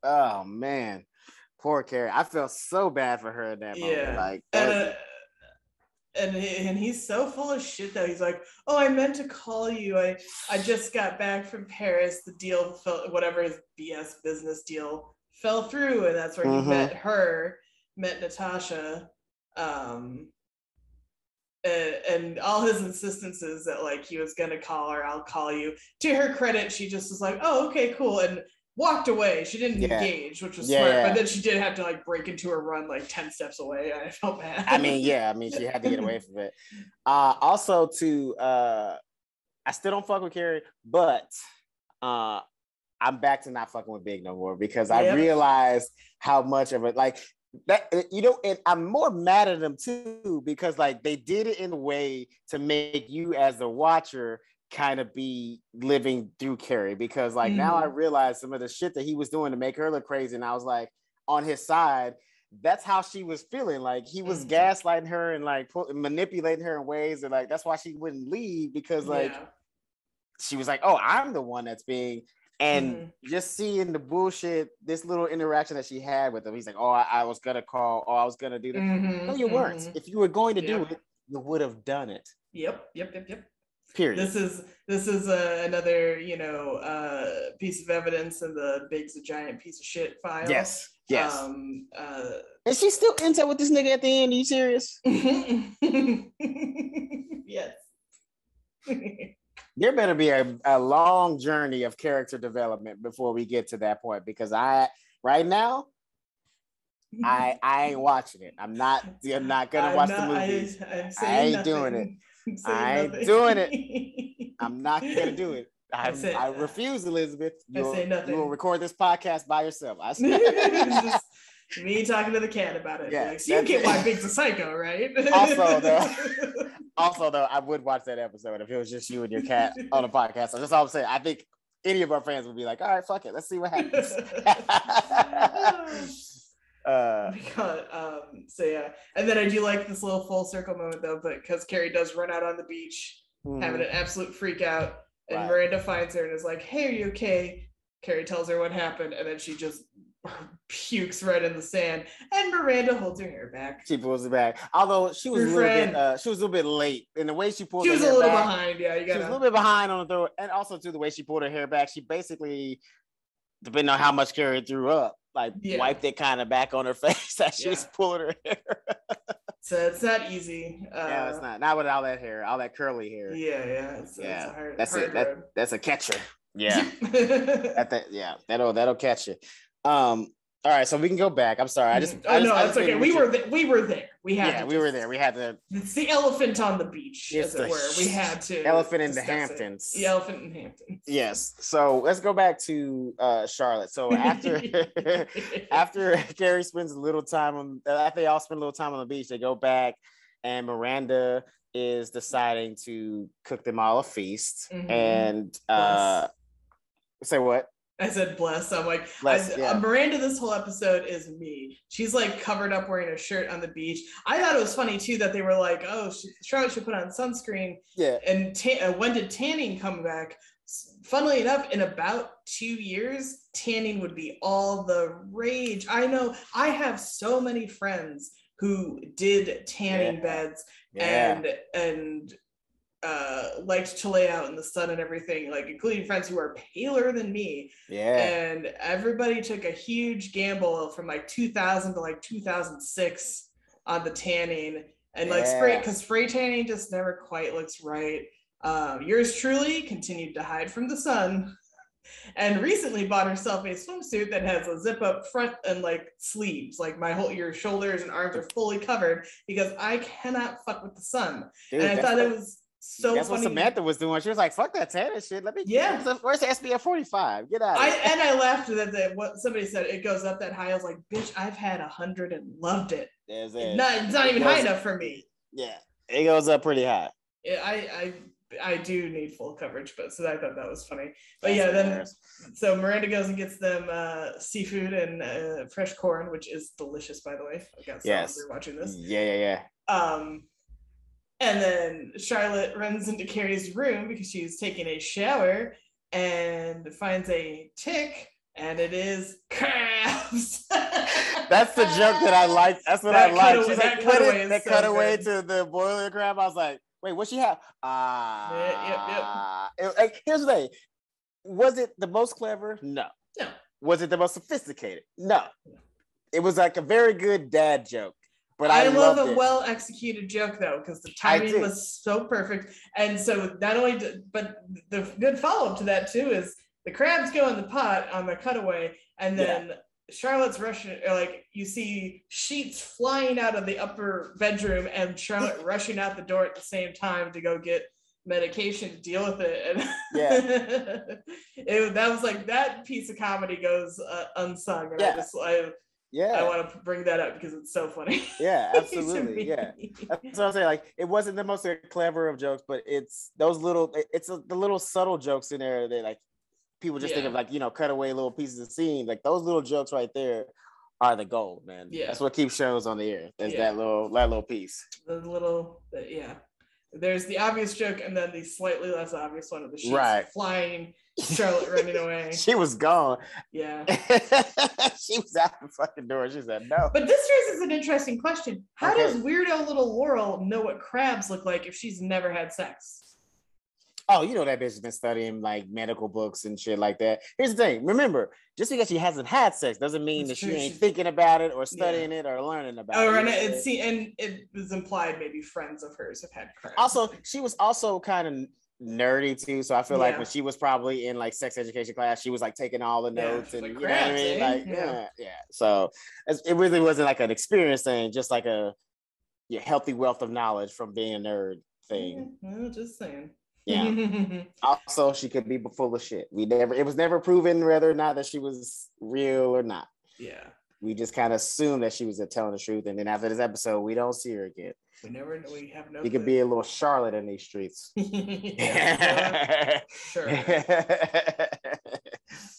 Oh man, poor Carrie. I felt so bad for her in that moment. Like. And he's so full of shit though. He's like, oh, I meant to call you. I just got back from Paris. The deal fell, whatever his BS business deal fell through. And that's where he met Natasha. And all his insistences that like he was going to call her, I'll call you. To her credit, she just was like, oh, okay, cool. And walked away. She didn't engage, which was smart, but then she did have to like break into a run like 10 steps away. I felt bad. I mean, she had to get away from it. Also I still don't fuck with Carrie, but I'm back to not fucking with Big no more because I realized how much of it like that, and I'm more mad at them too because like they did it in a way to make you as the watcher kind of be living through Carrie because like now I realize some of the shit that he was doing to make her look crazy, and I was like on his side. That's how she was feeling. Like he was gaslighting her and like manipulating her in ways that like that's why she wouldn't leave because like she was like, oh, I'm the one that's being. And just seeing the bullshit, this little interaction that she had with him, he's like, oh, I was gonna call, oh, I was gonna do that. No, you weren't. If you were going to do it, you would have done it. Yep. Period. This is another piece of evidence in the Big's a giant piece of shit file. Yes. Is she still into with this nigga at the end? Are you serious? Yes. There better be a long journey of character development before we get to that point because right now I ain't watching it. I'm not gonna watch the movie. I ain't doing it. I ain't doing it. I'm not gonna do it. I refuse, Elizabeth. You will record this podcast by yourself. Just me talking to the cat about it. Yeah, like, so you get why Big's a psycho, right? Also though, I would watch that episode if it was just you and your cat on a podcast. So that's all I'm saying. I think any of our fans would be like, all right, fuck it. Let's see what happens. And then I do like this little full circle moment though, but because Carrie does run out on the beach having an absolute freak out, and Miranda finds her and is like, hey, are you okay? Carrie tells her what happened, and then she just pukes right in the sand, and Miranda holds her hair back. She pulls it back, although she was a little bit late in the way she pulled. She was her hair a little back, behind. Yeah, she was a little bit behind on the throw, and also too the way she pulled her hair back. She basically, depending on how much Carrie threw up, like wiped it kind of back on her face as she was pulling her hair. So it's not easy. Yeah, it's not with all that hair, all that curly hair. It's a hard, that's a catcher. Yeah. That'll catch you. All right, so we can go back. I'm sorry. It's okay. We were there. We were there. We were there. We had to. It's the elephant on the beach, as it were. We had to. Elephant in the Hamptons. The elephant in Hamptons. Yes. So let's go back to Charlotte. So after Carrie spends a little time after they all spend a little time on the beach, they go back, and Miranda is deciding to cook them all a feast. And say what? I said bless. I'm like, Miranda this whole episode is me. She's like covered up wearing a shirt on the beach. I thought it was funny too that they were like, oh, Charlotte should put on sunscreen. Yeah. And when did tanning come back? Funnily enough, in about 2 years, tanning would be all the rage. I know I have so many friends who did tanning beds and liked to lay out in the sun and everything, like including friends who are paler than me. And everybody took a huge gamble from like 2000 to like 2006 on the tanning, and like spray tanning just never quite looks right. Yours truly continued to hide from the sun and recently bought herself a swimsuit that has a zip up front and like sleeves, like your shoulders and arms are fully covered because I cannot fuck with the sun. Dude, and I thought it was so that's funny. what Samantha was doing. She was like, fuck that tan shit. Where's the SPF 45? Get out of here. And I laughed at what somebody said, it goes up that high. I was like, bitch, I've had 100 and loved it. It's not even high enough for me. Yeah, it goes up pretty high. I do need full coverage, but so I thought that was funny. But yeah, then so Miranda goes and gets them seafood and fresh corn, which is delicious, by the way. I guess yes. We're watching this. Yeah. And then Charlotte runs into Carrie's room because she's taking a shower and finds a tick, and it is crabs. That's the joke that I like. That's what I like. She's like, that cutaway so to the boiler crab. I was like, wait, what she have? Yep. Here's the thing. Was it the most clever? No. Was it the most sophisticated? No. It was like a very good dad joke. But I love a well-executed joke though, because the timing was so perfect. And so not only but the good follow-up to that too is the crabs go in the pot on the cutaway, and then Charlotte's rushing, like you see sheets flying out of the upper bedroom and Charlotte rushing out the door at the same time to go get medication to deal with it. And that was like, that piece of comedy goes unsung. And I want to bring that up because it's so funny. Yeah, absolutely. Yeah, that's what I'm saying. Like, it wasn't the most clever of jokes, but it's those little, the little subtle jokes in there that like people just think of, like, cut away little pieces of scene. Like those little jokes right there are the gold, man. Yeah, that's what keeps shows on the air. There's that little piece. There's the obvious joke, and then the slightly less obvious one of the sheets flying, Charlotte running away. She was gone. Yeah. She was out the fucking door. She said no. But this raises an interesting question. How does weirdo little Laurel know what crabs look like if she's never had sex? Oh, that bitch has been studying like medical books and shit like that. Here's the thing. Remember, just because she hasn't had sex doesn't mean that she ain't thinking about it or studying it or learning about it. And it was implied maybe friends of hers have had crabs. Also, she was also kind of nerdy too. So I feel like when she was probably in like sex education class, she was like taking all the notes and like, you know what I mean? Like, So it really wasn't like an experience thing, just like a healthy wealth of knowledge from being a nerd thing. Well, just saying. Yeah. Also, she could be full of shit. It was never proven whether or not that she was real or not. Yeah. We just kind of assumed that she was telling the truth, and then after this episode, we don't see her again. We never know. We have no. You could be a little Charlotte in these streets. Sure.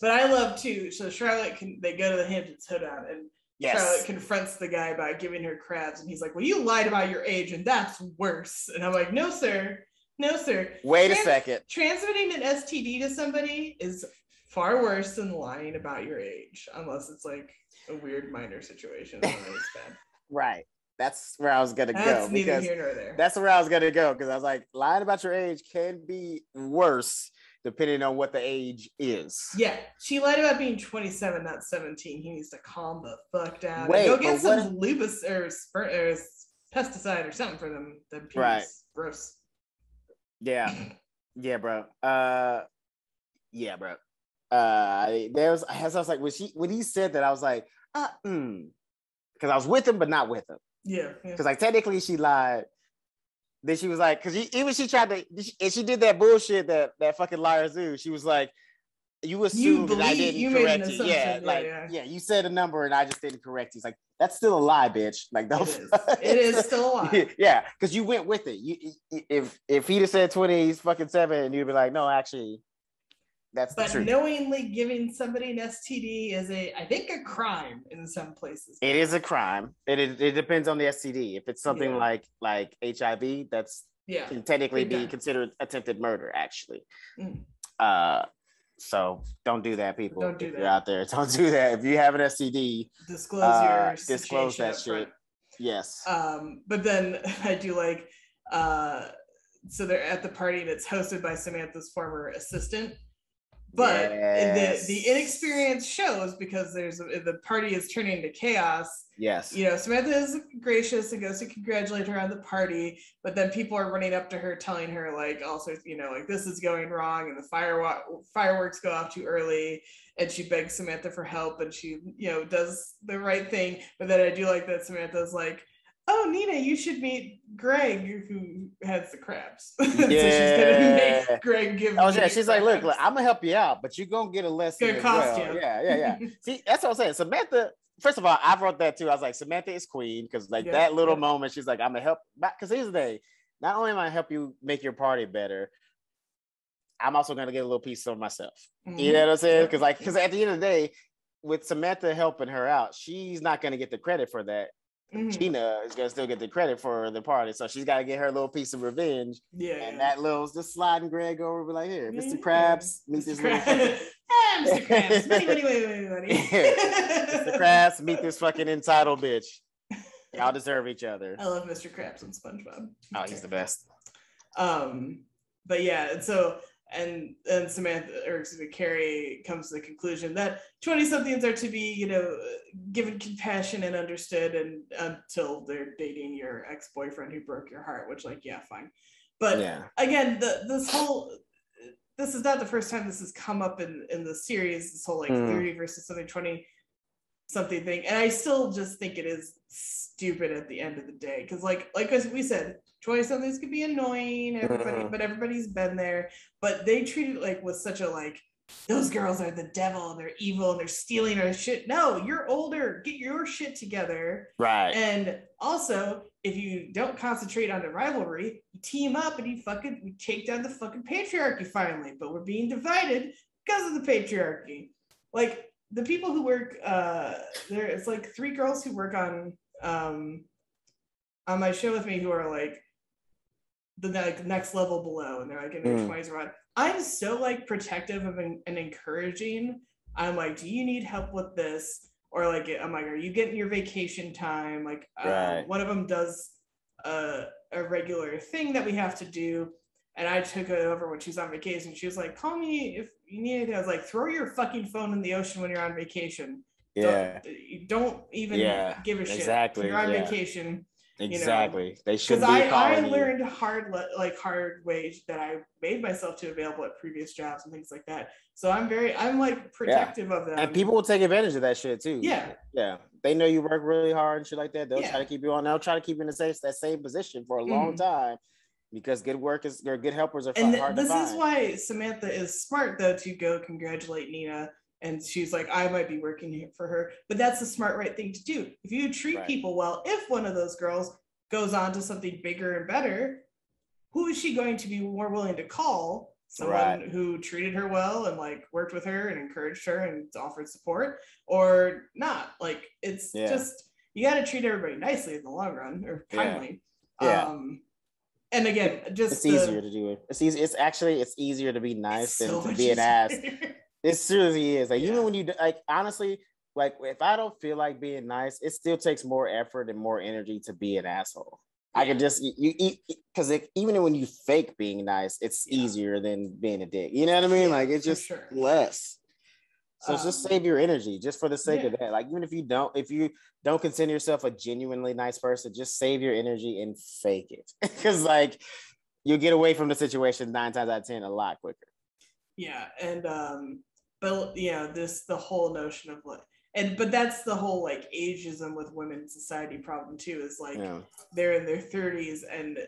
But I love too. So Charlotte they go to the Hamptons Hoedown, and Charlotte confronts the guy by giving her crabs, and he's like, "Well, you lied about your age, and that's worse." And I'm like, "No, sir. No, sir. Wait a second. Transmitting an STD to somebody is far worse than lying about your age, unless it's like a weird minor situation. Right. That's where I was gonna go. That's neither here nor there. That's where I was gonna go, because I was like, lying about your age can be worse depending on what the age is. Yeah, she lied about being 27, not 17. He needs to calm the fuck down. Go get some lupus or pesticide or something for them. Right. Gross. Yeah, bro. I was like, when he said that, I was like, because I was with him, but not with him. Yeah. Because like technically she lied. Then she was like, because she tried to, and she did that bullshit that fucking liars do. She was like, you assumed that I didn't correct you. Yeah, you said a number and I just didn't correct you. It's like, that's still a lie, bitch. Like, don't. It is still a lie. Yeah, because you went with it. If he'd have said 20, he's fucking 7, and you'd be like, no, actually, that's the truth. But knowingly giving somebody an STD is I think a crime in some places. It is a crime. It depends on the STD. If it's something like HIV, that's can technically be considered attempted murder, actually. So don't do that, people. Don't do that. You're out there. Don't do that. If you have an STD, disclose that shit. Yes. But then I do like, so they're at the party and it's hosted by Samantha's former assistant. But yes. the inexperience shows because the party is turning into chaos. Yes. Samantha is gracious and goes to congratulate her on the party, but then people are running up to her telling her like all sorts, like this is going wrong, and the fireworks go off too early, and she begs Samantha for help, and she does the right thing. But then I do like that Samantha's like, oh, Nina, you should meet Greg, who has the crabs. Yeah. So she's gonna make Greg give. Oh yeah, she's like, look, I'm gonna help you out, but you're gonna get a lesson as well. Yeah. See, that's what I'm saying. Samantha, first of all, I wrote that too. I was like, Samantha is queen, because that little moment, she's like, I'm gonna help. Because here's the thing, not only am I help you make your party better, I'm also gonna get a little piece of myself. Mm-hmm. You know what I'm saying? Because at the end of the day, with Samantha helping her out, she's not gonna get the credit for that. Mm-hmm. Gina is gonna still get the credit for the party, so she's gotta get her little piece of revenge. And that little just sliding Greg over, be like, here, Mr. Krabs, meet this little fucking... Mr. Krabs, money. Mr. Krabs, meet this fucking entitled bitch. Y'all deserve each other. I love Mr. Krabs on SpongeBob. Oh, he's the best. But yeah, and so and Samantha, or excuse me, Carrie comes to the conclusion that 20-somethings are to be, given compassion and understood, and until they're dating your ex-boyfriend who broke your heart, which, like, yeah, fine. But again, this is not the first time this has come up in the series, this whole like 30 versus something 20-something thing. And I still just think it is stupid at the end of the day. Because like we said, 20-somethings could be annoying, but everybody's been there. But they treat it like with such a like, those girls are the devil and they're evil and they're stealing our shit. No, you're older. Get your shit together. Right. And also, if you don't concentrate on the rivalry, you team up and we take down the fucking patriarchy finally. But we're being divided because of the patriarchy. Like the people who work it's like 3 girls who work on my show with me who are like the next level below, and they're like in their 20s around. I'm so like protective of and encouraging. I'm like, do you need help with this? Or like, I'm like, are you getting your vacation time? Like, one of them does a regular thing that we have to do, and I took it over when she's on vacation. She was like, call me if you need anything. I was like, throw your fucking phone in the ocean when you're on vacation. Yeah. Don't even give a shit. Exactly. When you're on vacation. Exactly. They should be I learned hard ways that I made myself to available at previous jobs and things like that. So I'm like protective of them. And people will take advantage of that shit too. Yeah. Yeah. They know you work really hard and shit like that. They'll try to keep you on. They'll try to keep you in that same position for a long time, because good helpers are hard to find. This is why Samantha is smart though to go congratulate Nina. And she's like, I might be working here for her, but that's the smart, right thing to do. If you treat people well, if one of those girls goes on to something bigger and better, who is she going to be more willing to call? Someone who treated her well and like worked with her and encouraged her and offered support, or not? Like it's just, you got to treat everybody nicely in the long run, or kindly. And again, just it's easier to do it. It's easy. It's easier to be nice than to be an ass. It seriously is. Like even when you like, honestly, like if I don't feel like being nice, it still takes more effort and more energy to be an asshole. I can just you eat, because even when you fake being nice, it's easier than being a dick. You know what I mean? Like it's just less. So just save your energy just for the sake of that. Like even if you don't consider yourself a genuinely nice person, just save your energy and fake it, because like you'll get away from the situation 9 times out of 10 a lot quicker. Yeah, and but yeah, the whole notion of like, but that's the whole like ageism with women in society problem too, is like they're in their 30s, and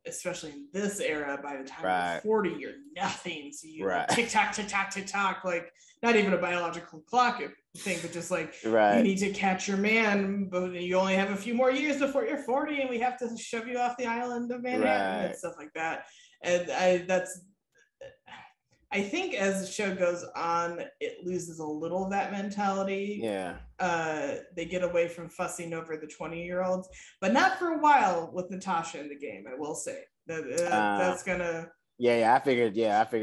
especially in this era, by the time you're 40, you're nothing. So you like, tick tock, like not even a biological clock thing, but just like you need to catch your man, but you only have a few more years before you're 40, and we have to shove you off the island of Manhattan and stuff like that. And I think as the show goes on, it loses a little of that mentality. Yeah. They get away from fussing over the 20-year-olds, but not for a while with Natasha in the game, I will say. That's gonna I figured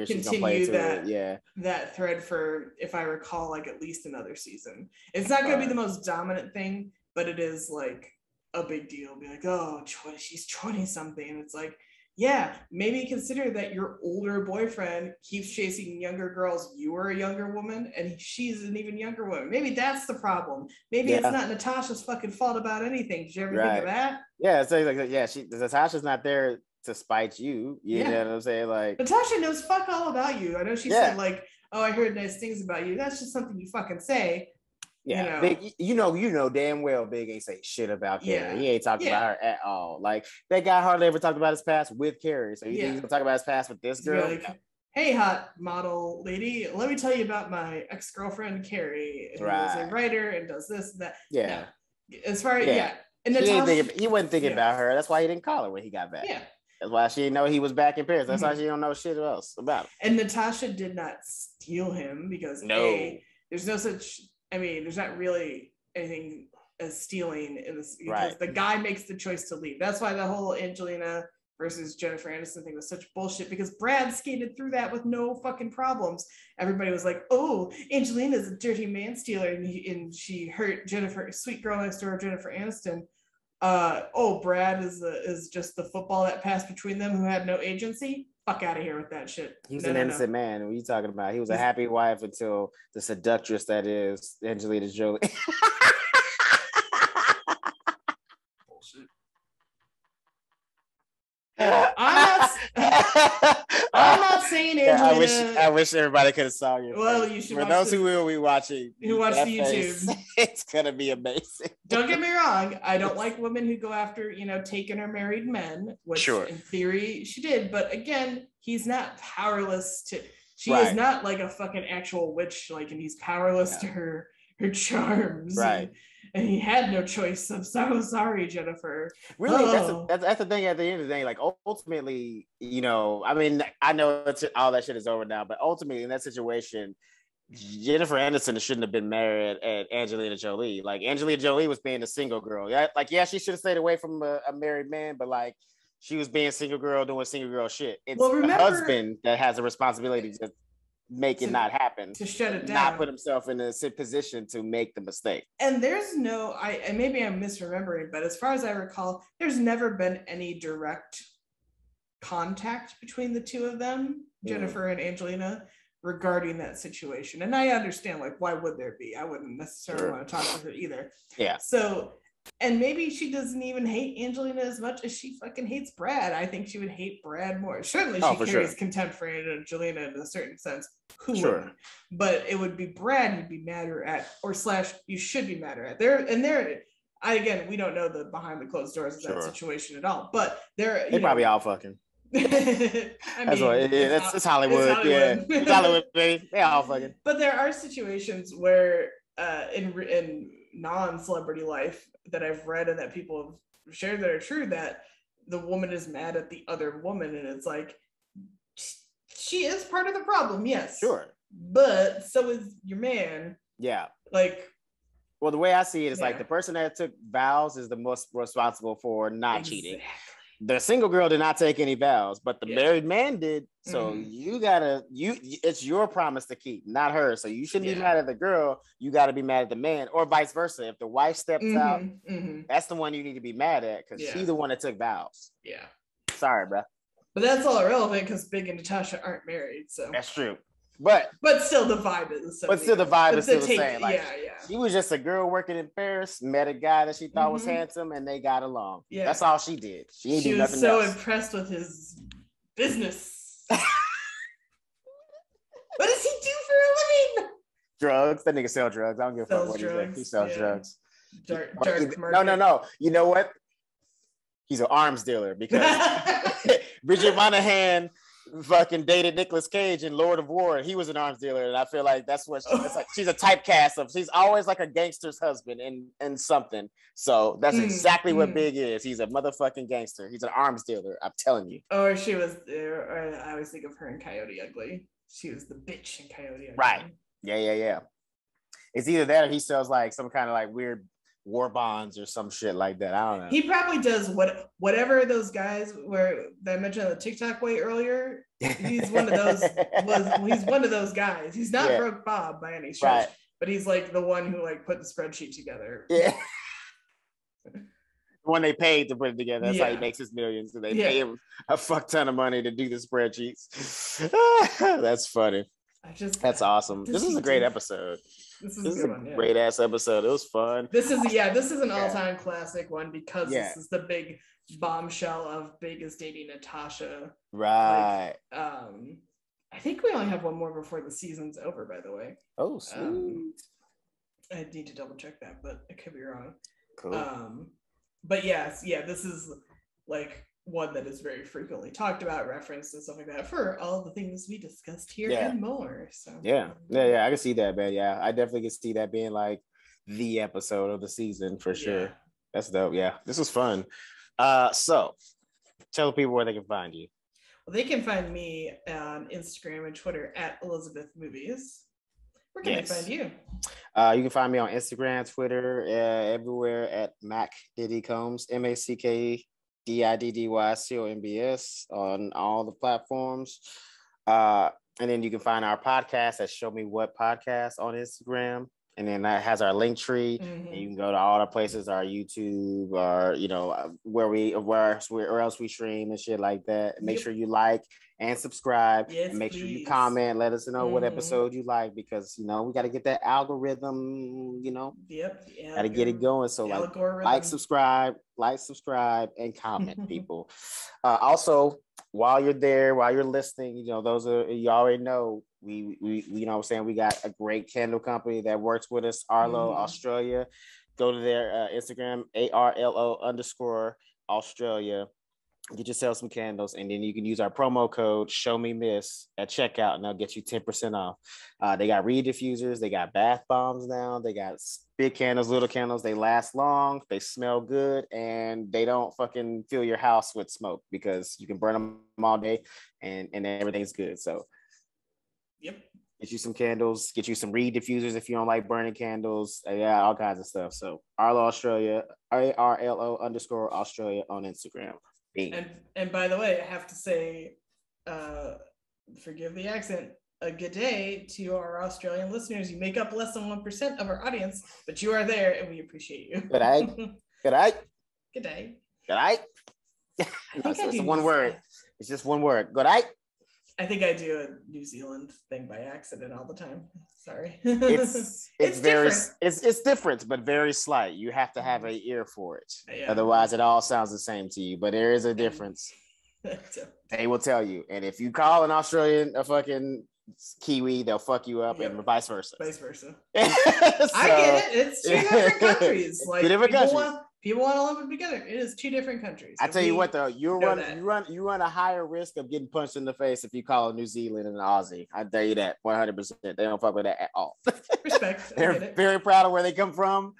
she's gonna play into it. Yeah. That thread for, if I recall, like at least another season. It's not gonna be the most dominant thing, but it is like a big deal. Be like, oh, she's 20 something. And it's like, yeah, maybe consider that your older boyfriend keeps chasing younger girls. You are a younger woman and she's an even younger woman. Maybe that's the problem. Maybe it's not Natasha's fucking fault about anything. Did you ever think of that? Yeah, so like, yeah, Natasha's not there to spite you. You know what I'm saying? Like, Natasha knows fuck all about you. I know she said like, oh, I heard nice things about you. That's just something you fucking say. Yeah, Big, you know damn well Big ain't say shit about Carrie. He ain't talked about her at all. Like, that guy hardly ever talked about his past with Carrie. So you think he's gonna talk about his past with this girl? Like, hey, hot model lady, let me tell you about my ex-girlfriend Carrie, who is a writer and does this and that. Yeah. No. As far as and he wasn't thinking about her. That's why he didn't call her when he got back. Yeah. That's why she didn't know he was back in Paris. That's why she don't know shit else about him. And Natasha did not steal him because there's no such. I mean, there's not really anything as stealing in this because the guy makes the choice to leave. That's why the whole Angelina versus Jennifer Aniston thing was such bullshit because Brad skated through that with no fucking problems. Everybody was like, "Oh, Angelina's a dirty man stealer," and she hurt Jennifer, sweet girl next door, Jennifer Aniston. Brad is just the football that passed between them who had no agency. Fuck out of here with that shit. He was an innocent man. What are you talking about? He was a happy wife until the seductress that is Angelina Jolie. Bullshit. I'm not saying Angelina. I wish everybody could have saw you. Well, you should. For those who will be watching, who watch the YouTube, it's gonna be amazing. Don't get me wrong. I don't like women who go after taken or married men, which in theory she did. But again, he's not powerless to. She is not like a fucking actual witch, and he's powerless to her charms. Right. And he had no choice. I'm so sorry, Jennifer. Really, that's the thing. At the end of the day, ultimately, I mean, I know all that shit is over now, but ultimately, in that situation, Jennifer Aniston shouldn't have been married at Angelina Jolie. Like, Angelina Jolie was being a single girl. Yeah, she should have stayed away from a married man, but she was being single girl doing single girl shit. It's the husband that has a responsibility to make it not happen, to shut it down, not put himself in a position to make the mistake. And there's no, maybe I'm misremembering, but as far as I recall, there's never been any direct contact between the two of them, Jennifer and Angelina, regarding that situation. And I understand, why would there be? I wouldn't necessarily want to talk to her either. Yeah. So, and maybe she doesn't even hate Angelina as much as she fucking hates Brad. I think she would hate Brad more. Certainly she carries contempt for Angelina in a certain sense. Who wouldn't? But it would be Brad you'd be madder at, or / you should be madder at. Again, we don't know the behind the closed doors of that situation at all. But they probably all fucking. It's Hollywood. It's Hollywood. Yeah, it's Hollywood, baby. They all fucking. But there are situations where in non-celebrity life that I've read and that people have shared that are true, that the woman is mad at the other woman, and it's she is part of the problem, yes. Sure. But so is your man. Yeah. Well, the way I see it is the person that took vows is the most responsible for not cheating. The single girl did not take any vows, but the married man did. So it's your promise to keep, not her. So you shouldn't be mad at the girl. You got to be mad at the man, or vice versa. If the wife steps out, that's the one you need to be mad at because she's the one that took vows. Yeah. Sorry, bro. But that's all irrelevant because Big and Natasha aren't married. So that's true. But still the vibe is the same. She was just a girl working in Paris, met a guy that she thought was handsome, and they got along. Yeah. That's all she did. She was so impressed with his business. What does he do for a living? Drugs. That nigga sell drugs. I don't give a fuck what he does. He sells drugs. Dark market. No. You know what? He's an arms dealer because Bridget Monahan fucking dated Nicolas Cage in Lord of War. He was an arms dealer, and I feel like that's what she's a typecast of. She's always like a gangster's husband in something. So that's exactly what Big is. He's a motherfucking gangster. He's an arms dealer. I'm telling you. Or she was. I always think of her in Coyote Ugly. She was the bitch in Coyote Ugly. Right. Yeah. It's either that or he sells some kind of weird war bonds or some shit like that. I don't know. He probably does whatever those guys that I mentioned on the TikTok way earlier. He's one of those. He's one of those guys. He's not Broke Bob by any stretch, but he's the one who put the spreadsheet together. Yeah. When they paid to put it together, that's how he Yeah. makes his millions. So they pay him a fuck ton of money to do the spreadsheets. That's funny. That's awesome. This is a great episode. This is a great ass episode. It was fun. This is an all-time classic one because this is the big bombshell of Big is dating Natasha. Right. I think we only have one more before the season's over, by the way. Oh, sweet. I need to double check that, but I could be wrong. Cool. But yes, this is like one that is very frequently talked about, referenced, and stuff like that for all the things we discussed here and more. So yeah, I can see that, man. Yeah, I definitely can see that being like the episode of the season for sure. That's dope. Yeah, this was fun. So tell the people where they can find you. Well, they can find me on Instagram and Twitter at Elizabeth Movies. Where can they find you? You can find me on Instagram, Twitter, everywhere at Mack Diddy Combs, MackDiddyCombs on all the platforms. And then you can find our podcast at Show Me What Podcast on Instagram. And then that has our link tree, and you can go to all our places, our YouTube, or where else we stream and shit like that. Make sure you like and subscribe, and make sure you comment. Let us know what episode you like, because we got to get that algorithm. Got to get it going. So like, subscribe, and comment, people. Also, while you're there, while you're listening, you already know. We you know what I'm saying, we got a great candle company that works with us, Arlo Australia. Go to their Instagram, ARLO_Australia. Get yourself some candles, and then you can use our promo code Show Me Miss at checkout, and they'll get you 10% off. They got reed diffusers, they got bath bombs now, they got big candles, little candles. They last long, they smell good, and they don't fucking fill your house with smoke, because you can burn them all day and everything's good. So get you some candles, get you some reed diffusers if you don't like burning candles. All kinds of stuff. So Arlo Australia, ARLO_Australia on Instagram. And by the way, I have to say, forgive the accent, a good day to our Australian listeners. You make up less than 1% of our audience, but you are there and we appreciate you. Good day. Good day. Good day. Good day. It's one word. It's just one word. Good day. I think I do a New Zealand thing by accident all the time. Sorry. It's different, but very slight. You have to have an ear for it. Otherwise, it all sounds the same to you. But there is a difference. They will tell you. And if you call an Australian a fucking Kiwi, they'll fuck you up, and vice versa. I get it. It's two different countries. Like, two different countries. People want to live together. It is two different countries. I tell you what, though, you run a higher risk of getting punched in the face if you call New Zealand an Aussie. I tell you that 100%. They don't fuck with that at all. Respect. They're very proud of where they come from.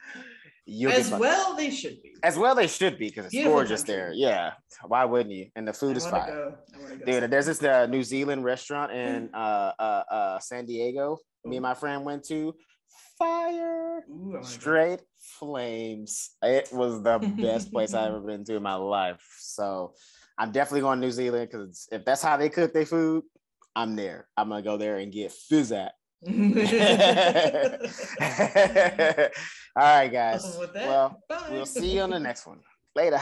They should be. As well, they should be, because it's beautiful gorgeous country. There. Yeah. Why wouldn't you? And the food is fire. Dude, there's this New Zealand restaurant in San Diego. Me and my friend went to. Fire. Straight flames. It was the best place I've ever been to in my life. So I'm definitely going to New Zealand, because if that's how they cook their food, I'm there. I'm gonna go there and get fizzat. All right, guys. We'll see you on the next one. Later.